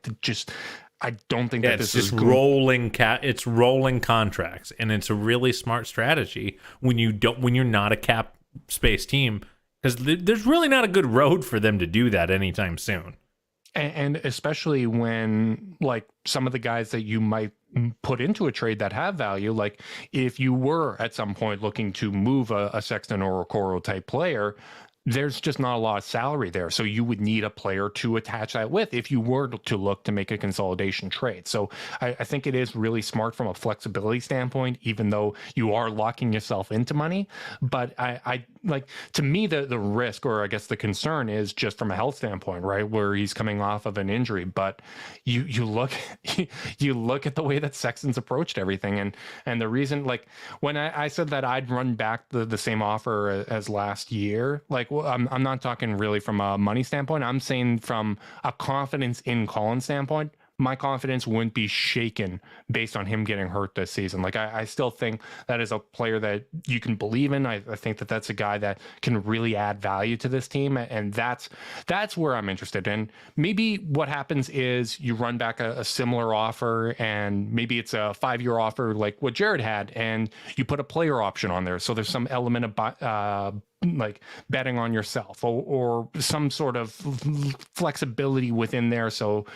[SPEAKER 2] don't think that this is
[SPEAKER 3] rolling. It's rolling contracts, and it's a really smart strategy when you're not a cap space team. Because there's really not a good road for them to do that anytime soon.
[SPEAKER 2] And especially when, like, some of the guys that you might put into a trade that have value, like if you were at some point looking to move a Sexton or Okoro type player, there's just not a lot of salary there. So you would need a player to attach that with if you were to look to make a consolidation trade. So I think it is really smart from a flexibility standpoint, even though you are locking yourself into money. But I like, to me, the risk, or I guess the concern, is just from a health standpoint, right? Where he's coming off of an injury. But you look at the way that Sexton's approached everything. And the reason, like, when I said that I'd run back the same offer as last year, like, well, I'm not talking really from a money standpoint. I'm saying from a confidence in Colin standpoint. My confidence wouldn't be shaken based on him getting hurt this season. Like, I still think that is a player that you can believe in. I think that that's a guy that can really add value to this team. And that's where I'm interested in. Maybe what happens is you run back a similar offer, and maybe it's a 5-year offer like what Jared had, and you put a player option on there. So there's some element of like betting on yourself or some sort of flexibility within there. So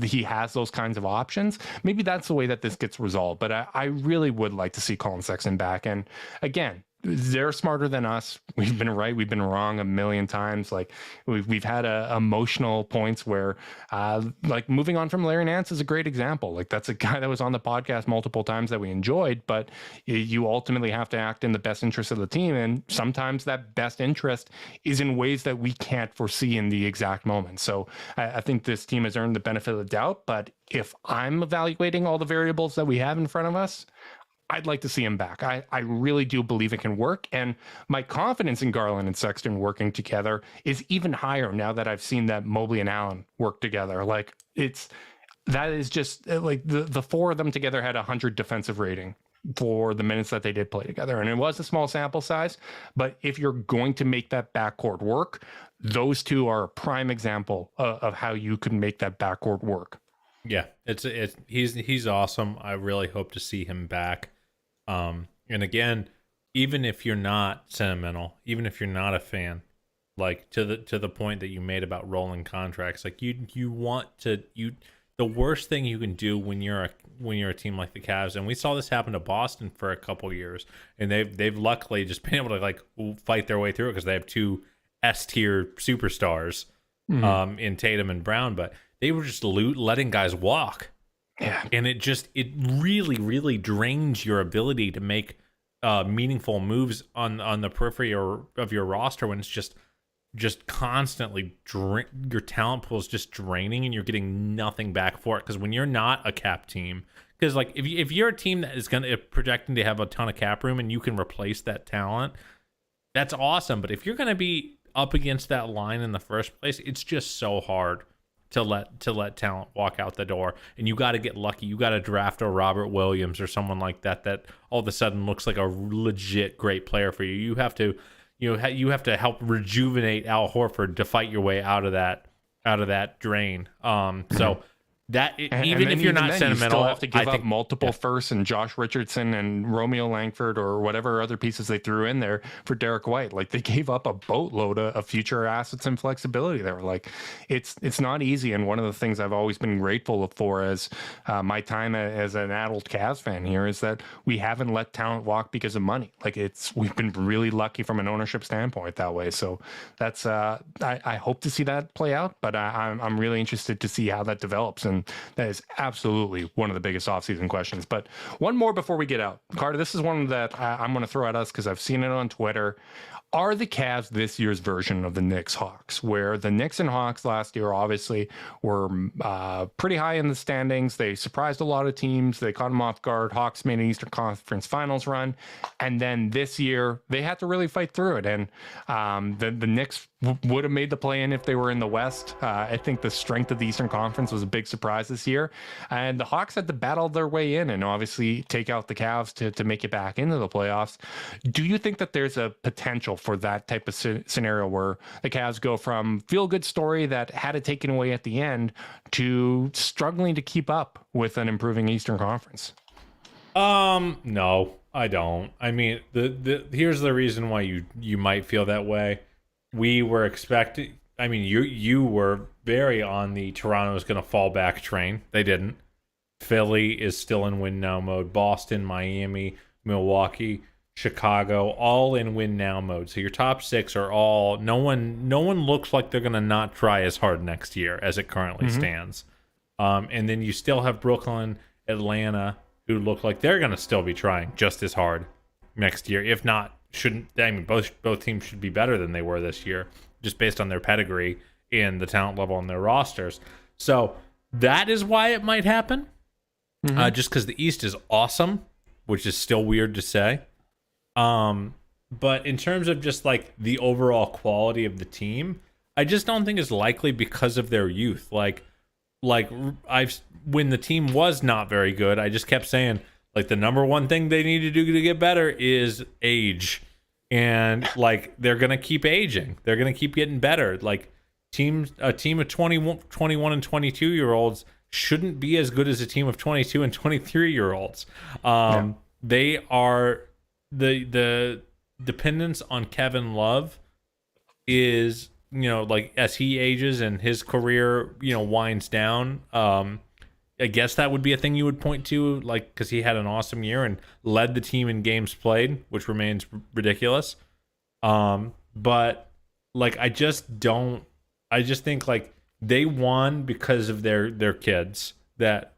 [SPEAKER 2] he has those kinds of options. Maybe that's the way that this gets resolved. But I really would like to see Colin Sexton back. And again, they're smarter than us. We've been right. We've been wrong a million times. Like, we've had emotional points where, like, moving on from Larry Nance is a great example. Like, that's a guy that was on the podcast multiple times that we enjoyed, but you ultimately have to act in the best interest of the team. And sometimes that best interest is in ways that we can't foresee in the exact moment. So I think this team has earned the benefit of the doubt. But if I'm evaluating all the variables that we have in front of us, I'd like to see him back. I really do believe it can work. And my confidence in Garland and Sexton working together is even higher now that I've seen that Mobley and Allen work together. Like, that is just like the four of them together had 100 defensive rating for the minutes that they did play together. And it was a small sample size, but if you're going to make that backcourt work, those two are a prime example of how you can make that backcourt work.
[SPEAKER 3] Yeah, he's awesome. I really hope to see him back. And again, even if you're not sentimental, even if you're not a fan, like to the point that you made about rolling contracts, like you want to, the worst thing you can do when you're a team like the Cavs, and we saw this happen to Boston for a couple years, and they've luckily just been able to like fight their way through it because they have two S-tier superstars in Tatum and Brown, but they were just letting guys walk. Yeah. And it really, really drains your ability to make meaningful moves on the periphery of your roster when it's just constantly your talent pool is just draining and you're getting nothing back for it. Because when you're not a cap team, Because like if you're a team that is projecting to have a ton of cap room and you can replace that talent, that's awesome. But if you're going to be up against that line in the first place, it's just so hard to let talent walk out the door. And you got to get lucky. You got to draft a Robert Williams or someone like that all of a sudden looks like a legit great player for you. You have to you have to help rejuvenate Al Horford to fight your way out of that drain. So that even if you're not sentimental,
[SPEAKER 2] you still have to give up multiple firsts and Josh Richardson and Romeo Langford or whatever other pieces they threw in there for Derek White. Like, they gave up a boatload of future assets and flexibility there. Like, it's not easy. And one of the things I've always been grateful for as my time as an adult Cavs fan here is that we haven't let talent walk because of money. Like, we've been really lucky from an ownership standpoint that way. So that's I hope to see that play out, but I'm really interested to see how that develops. And that is absolutely one of the biggest offseason questions. But one more before we get out. Carter, this is one that I'm going to throw at us because I've seen it on Twitter. Are the Cavs this year's version of the Knicks-Hawks, where the Knicks and Hawks last year obviously were pretty high in the standings? They surprised a lot of teams. They caught them off guard. Hawks made an Eastern Conference Finals run. And then this year, they had to really fight through it. And the Knicks would have made the play-in if they were in the West. I think the strength of the Eastern Conference was a big surprise this year. And the Hawks had to battle their way in and obviously take out the Cavs to make it back into the playoffs. Do you think that there's a potential for that type of scenario where the Cavs go from feel-good story that had it taken away at the end to struggling to keep up with an improving Eastern Conference?
[SPEAKER 3] No, I don't. I mean, here's the reason why you might feel that way. We were expecting, I mean, you were very on the Toronto's going to fall back train. They didn't. Philly is still in win now mode. Boston, Miami, Milwaukee, Chicago, all in win now mode. So your top six are all, no one looks like they're going to not try as hard next year as it currently stands. And then you still have Brooklyn, Atlanta, who look like they're going to still be trying just as hard next year. If not, both teams should be better than they were this year, just based on their pedigree and the talent level on their rosters. So that is why it might happen. Just because the East is awesome, which is still weird to say. But in terms of just like the overall quality of the team, I just don't think it's likely because of their youth. Like when the team was not very good, I just kept saying, like, the number one thing they need to do to get better is age. And like, they're going to keep aging. They're going to keep getting better. Like, a team of 21 and 22 year olds shouldn't be as good as a team of 22 and 23 year olds. They are the dependence on Kevin Love is, like, as he ages and his career, winds down, I guess that would be a thing you would point to, like, because he had an awesome year and led the team in games played, which remains ridiculous. But like, I just think like they won because of their kids that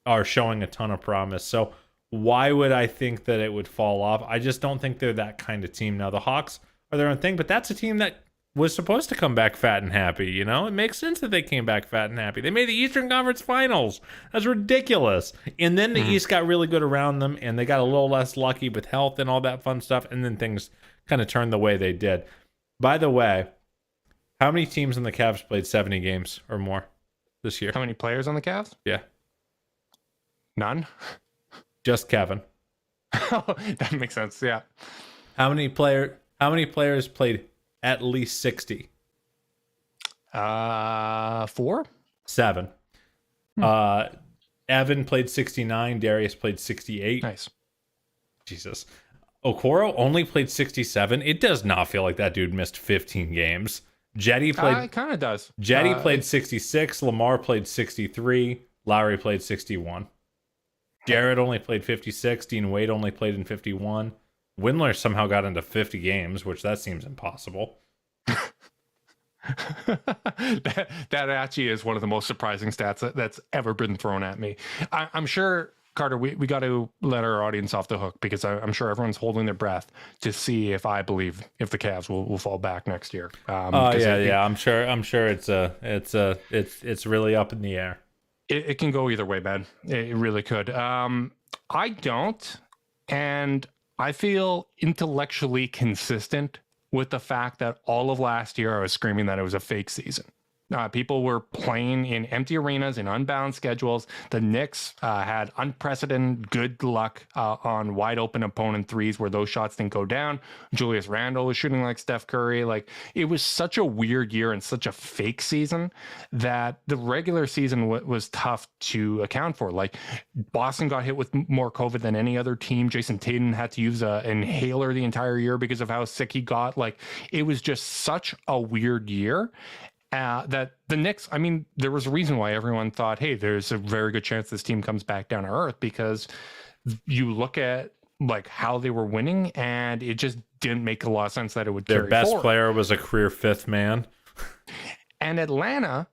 [SPEAKER 3] are showing a ton of promise. So why would I think that it would fall off? I just don't think they're that kind of team. Now the Hawks are their own thing, but that's a team that was supposed to come back fat and happy. It makes sense that they came back fat and happy. They made the Eastern Conference Finals. That's ridiculous. And then the East got really good around them, and they got a little less lucky with health and all that fun stuff, and then things kind of turned the way they did. By the way, how many teams in the Cavs played 70 games or more this year?
[SPEAKER 2] How many players on the Cavs?
[SPEAKER 3] Yeah.
[SPEAKER 2] None?
[SPEAKER 3] Just Kevin.
[SPEAKER 2] That makes sense, yeah.
[SPEAKER 3] How many players played at least 60?
[SPEAKER 2] 4?
[SPEAKER 3] 7. Evan played 69. Darius played 68.
[SPEAKER 2] Nice.
[SPEAKER 3] Jesus. Okoro only played 67. It does not feel like that dude missed 15 games. Jetty played.
[SPEAKER 2] It kind of does.
[SPEAKER 3] Jetty played 66. Lamar played 63. Lowry played 61. Jared only played 56. Dean Wade only played in 51. Windler somehow got into 50 games, which that seems impossible.
[SPEAKER 2] that actually is one of the most surprising stats that's ever been thrown at me. I'm sure, Carter, we got to let our audience off the hook because I'm sure everyone's holding their breath to see if the Cavs will fall back next year.
[SPEAKER 3] I'm sure it's really up in the air.
[SPEAKER 2] It can go either way, Ben. It really could. I don't. And I feel intellectually consistent with the fact that all of last year I was screaming that it was a fake season. People were playing in empty arenas in unbound schedules. The Knicks had unprecedented good luck on wide open opponent threes where those shots didn't go down. Julius Randle was shooting like Steph Curry. Like, it was such a weird year and such a fake season that the regular season was tough to account for. Like, Boston got hit with more COVID than any other team. Jason Tatum had to use an inhaler the entire year because of how sick he got. Like, it was just such a weird year. That the Knicks, I mean, there was a reason why everyone thought, hey, there's a very good chance this team comes back down to earth, because you look at like how they were winning and it just didn't make a lot of sense that it would carry
[SPEAKER 3] Their best
[SPEAKER 2] forward.
[SPEAKER 3] player was a career fifth man.
[SPEAKER 2] And Atlanta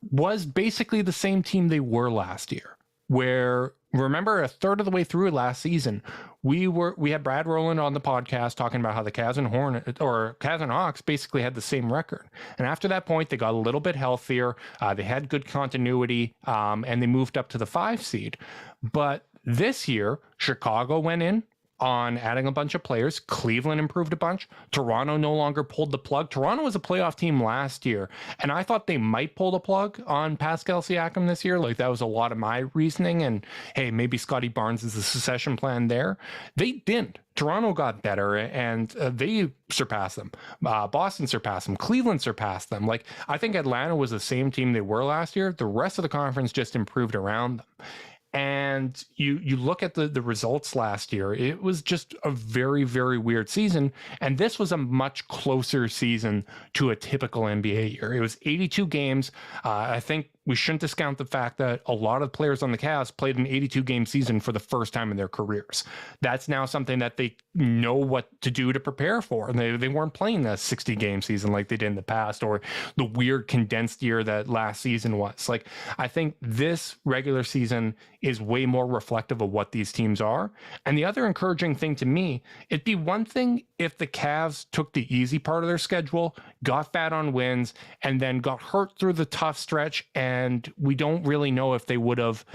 [SPEAKER 2] was basically the same team they were last year, where, remember, a third of the way through last season, we had Brad Rowland on the podcast talking about how the Cavs and Hawks basically had the same record. And after that point, they got a little bit healthier. They had good continuity, and they moved up to the 5 seed. But this year, Chicago went in on adding a bunch of players. Cleveland improved a bunch. Toronto no longer pulled the plug. Toronto was a playoff team last year, and I thought they might pull the plug on Pascal Siakam this year. Like, that was a lot of my reasoning. And hey, maybe Scottie Barnes is the succession plan there. They didn't. Toronto got better, and they surpassed them. Boston surpassed them. Cleveland surpassed them. Like, I think Atlanta was the same team they were last year. The rest of the conference just improved around them. And you look at the results last year, it was just a very, very weird season. And this was a much closer season to a typical NBA year. It was 82 games. I think we shouldn't discount the fact that a lot of players on the Cavs played an 82-game season for the first time in their careers. That's now something that they know what to do to prepare for. And they weren't playing a 60-game season like they did in the past, or the weird condensed year that last season was. Like, I think this regular season is way more reflective of what these teams are. And the other encouraging thing to me, it'd be one thing if the Cavs took the easy part of their schedule, got fat on wins, and then got hurt through the tough stretch, and we don't really know if they would have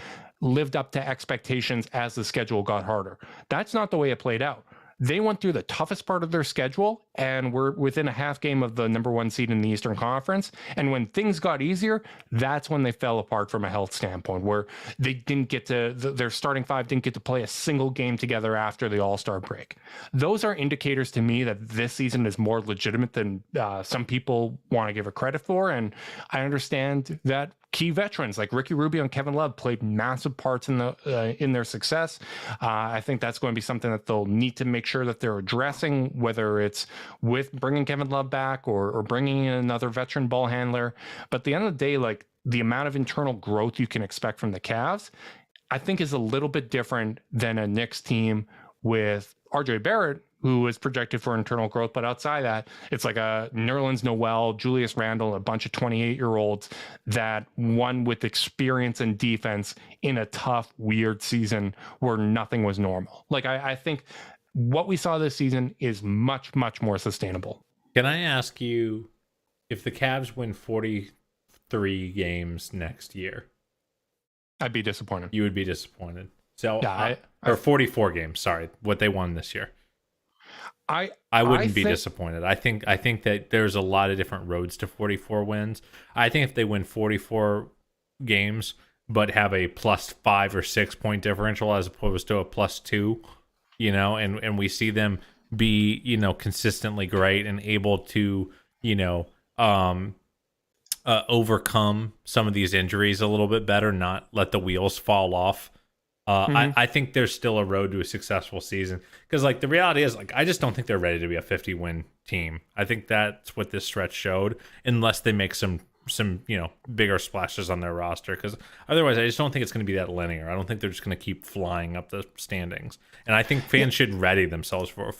[SPEAKER 2] lived up to expectations as the schedule got harder. That's not the way it played out. They went through the toughest part of their schedule and were within a half game of the number 1 seed in the Eastern Conference. And when things got easier, that's when they fell apart from a health standpoint, where they didn't get to, their starting 5 didn't get to play a single game together after the All-Star break. Those are indicators to me that this season is more legitimate than some people want to give it credit for. And I understand that key veterans like Ricky Rubio and Kevin Love played massive parts in their success. I think that's going to be something that they'll need to make sure that they're addressing, whether it's with bringing Kevin Love back or bringing in another veteran ball handler. But at the end of the day, like, the amount of internal growth you can expect from the Cavs, I think, is a little bit different than a Knicks team with RJ Barrett, who is projected for internal growth. But outside that, it's like a Nerlens Noel, Julius Randle, a bunch of 28-year-olds that won with experience and defense in a tough, weird season where nothing was normal. Like, I think what we saw this season is much, much more sustainable.
[SPEAKER 3] Can I ask you, if the Cavs win 43 games next year?
[SPEAKER 2] I'd be disappointed.
[SPEAKER 3] You would be disappointed. So,
[SPEAKER 2] yeah,
[SPEAKER 3] or 44 games, sorry, what they won this year. I wouldn't be disappointed. I think that there's a lot of different roads to 44 wins. I think if they win 44 games but have a +5 or 6 point differential as opposed to a +2, and we see them be, consistently great and able to, overcome some of these injuries a little bit better, not let the wheels fall off. I think there's still a road to a successful season, because, like, the reality is, like, I just don't think they're ready to be a 50-win team. I think that's what this stretch showed, unless they make some bigger splashes on their roster, because otherwise I just don't think it's going to be that linear. I don't think they're just going to keep flying up the standings, and I think fans should ready themselves for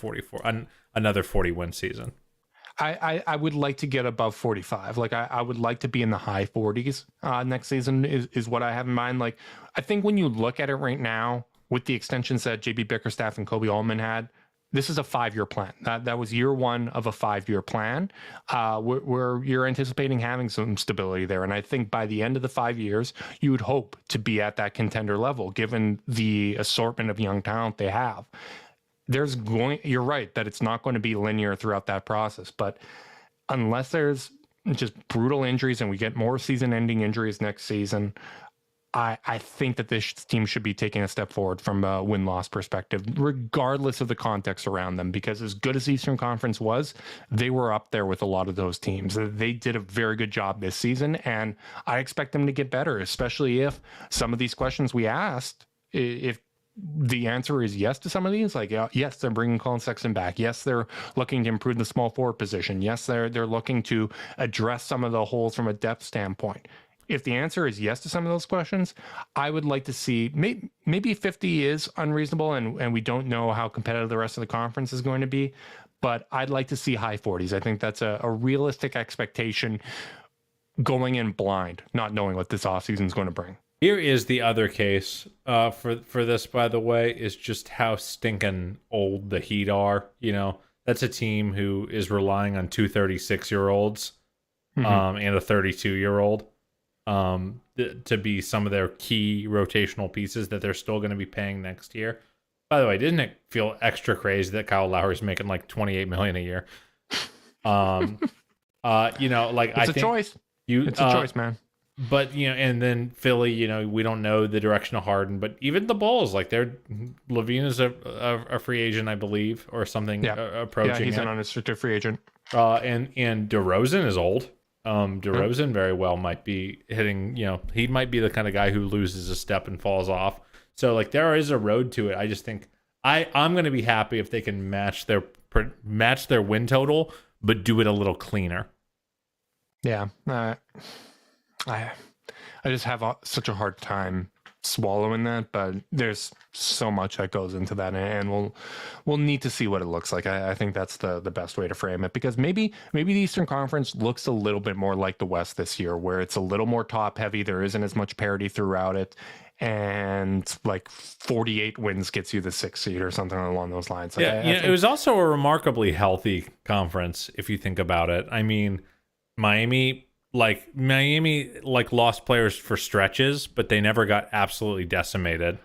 [SPEAKER 3] another 40-win season.
[SPEAKER 2] I would like to get above 45. Like, I would like to be in the high 40s next season is what I have in mind. Like, I think when you look at it right now, with the extensions that JB Bickerstaff and Kobe Allman had, this is a 5-year plan. That was year one of a 5-year plan, where you're anticipating having some stability there. And I think by the end of the 5 years, you would hope to be at that contender level, given the assortment of young talent they have. You're right that it's not going to be linear throughout that process, but unless there's just brutal injuries and we get more season-ending injuries next season, I think that this team should be taking a step forward from a win-loss perspective, regardless of the context around them, because as good as Eastern Conference was, they were up there with a lot of those teams. They did a very good job this season, and I expect them to get better, especially if some of these questions we asked, if the answer is yes to some of these, like, yes, they're bringing Colin Sexton back. Yes, they're looking to improve the small forward position. Yes, they're looking to address some of the holes from a depth standpoint. If the answer is yes to some of those questions, I would like to see maybe 50 is unreasonable, and we don't know how competitive the rest of the conference is going to be, but I'd like to see high 40s. I think that's a realistic expectation going in blind, not knowing what this offseason is going to bring.
[SPEAKER 3] Here is the other case for this, by the way, is just how stinking old the Heat are. You know, that's a team who is relying on 2 36-year-olds and a 32-year-old. To be some of their key rotational pieces that they're still going to be paying next year. By the way, didn't it feel extra crazy that Kyle Lowry's making like $28 million a year? You know, like
[SPEAKER 2] it's a choice. It's a choice, man.
[SPEAKER 3] But you know, and then Philly, you know, we don't know the direction of Harden, but even the Bulls, like Levine is a free agent, I believe, or something approaching.
[SPEAKER 2] Yeah, he's an unrestricted free agent.
[SPEAKER 3] And DeRozan is old. DeRozan very well might be hitting, you know, he might be the kind of guy who loses a step and falls off. So like there is a road to it. I just think I'm going to be happy if they can match their win total, but do it a little cleaner.
[SPEAKER 2] Yeah. I just have such a hard time swallowing that, but there's so much that goes into that, and we'll need to see what it looks like. I think that's the best way to frame it, because maybe the Eastern Conference looks a little bit more like the West this year, where it's a little more top heavy. There isn't as much parity throughout it, and like 48 wins gets you the 6th seed or something along those lines. Like,
[SPEAKER 3] it was also a remarkably healthy conference if you think about it. I mean, Miami lost players for stretches, but they never got absolutely decimated.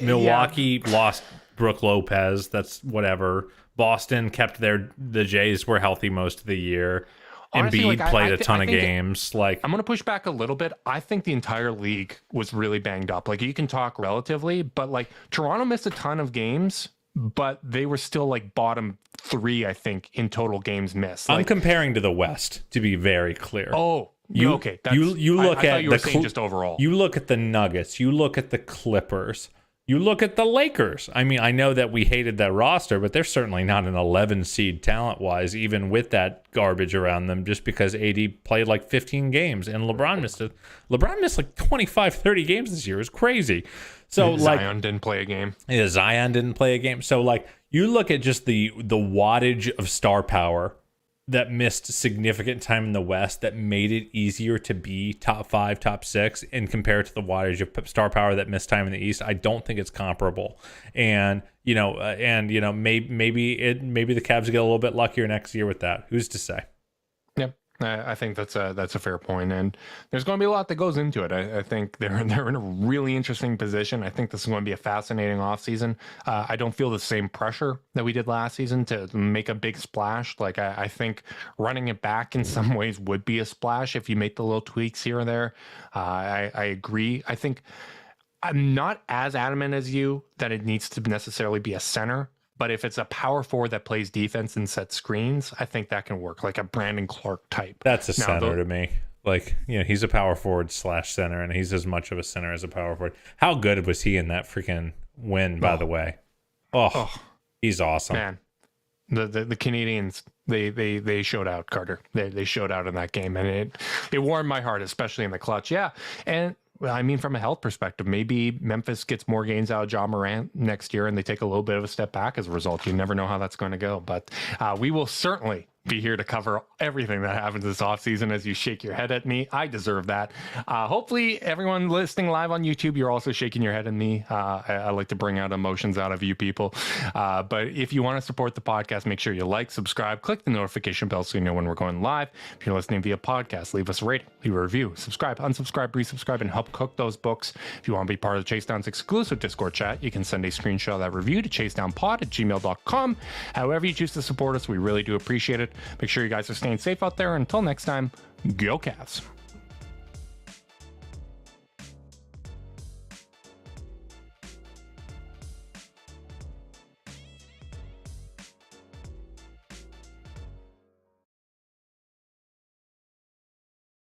[SPEAKER 3] Milwaukee lost Brook Lopez. That's whatever. Boston kept the Jays were healthy most of the year. Honestly, Embiid played a ton of games. I'm
[SPEAKER 2] going to push back a little bit. I think the entire league was really banged up. Like, you can talk relatively, but like Toronto missed a ton of games, but they were still like bottom 3, I think, in total games missed.
[SPEAKER 3] I'm comparing to the West, to be very clear.
[SPEAKER 2] Oh, okay.
[SPEAKER 3] You look
[SPEAKER 2] I
[SPEAKER 3] at
[SPEAKER 2] thought you were saying just overall.
[SPEAKER 3] You look at the Nuggets. You look at the Clippers. You look at the Lakers. I mean, I know that we hated that roster, but they're certainly not an 11 seed talent-wise, even with that garbage around them, just because AD played like 15 games and LeBron missed like 25, 30 games this year. It was crazy. So
[SPEAKER 2] Zion didn't play a game.
[SPEAKER 3] Yeah, Zion didn't play a game. So like you look at just the wattage of star power that missed significant time in the West that made it easier to be top 5, top 6, and compared to the wattage of star power that missed time in the East, I don't think it's comparable. And maybe the Cavs get a little bit luckier next year with that. Who's to say?
[SPEAKER 2] Yep. I think that's a fair point, and there's going to be a lot that goes into it. I think they're in a really interesting position. I think this is going to be a fascinating offseason. I don't feel the same pressure that we did last season to make a big splash. Like I think running it back in some ways would be a splash if you make the little tweaks here and there. I agree. I think I'm not as adamant as you that it needs to necessarily be a center. But if it's a power forward that plays defense and sets screens, I think that can work, like a Brandon Clark type.
[SPEAKER 3] That's a center to me. Like, you know, he's a power forward / center, and he's as much of a center as a power forward. How good was he in that freaking win, by the way? He's awesome. Man,
[SPEAKER 2] the Canadians, they showed out, Carter. They showed out in that game, and it warmed my heart, especially in the clutch. Yeah, and I mean, from a health perspective, maybe Memphis gets more gains out of Ja Morant next year and they take a little bit of a step back as a result. You never know how that's going to go. But we will certainly be here to cover everything that happens this offseason as you shake your head at me. I deserve that. Hopefully, everyone listening live on YouTube, you're also shaking your head at me. I like to bring out emotions out of you people. But if you want to support the podcast, make sure you like, subscribe, click the notification bell so you know when we're going live. If you're listening via podcast, leave us a rating, leave a review, subscribe, unsubscribe, resubscribe, and help cook those books. If you want to be part of the Chase Down's exclusive Discord chat, you can send a screenshot of that review to chasedownpod@gmail.com. However you choose to support us, we really do appreciate it. Make sure you guys are staying safe out there. Until next time, go Cavs.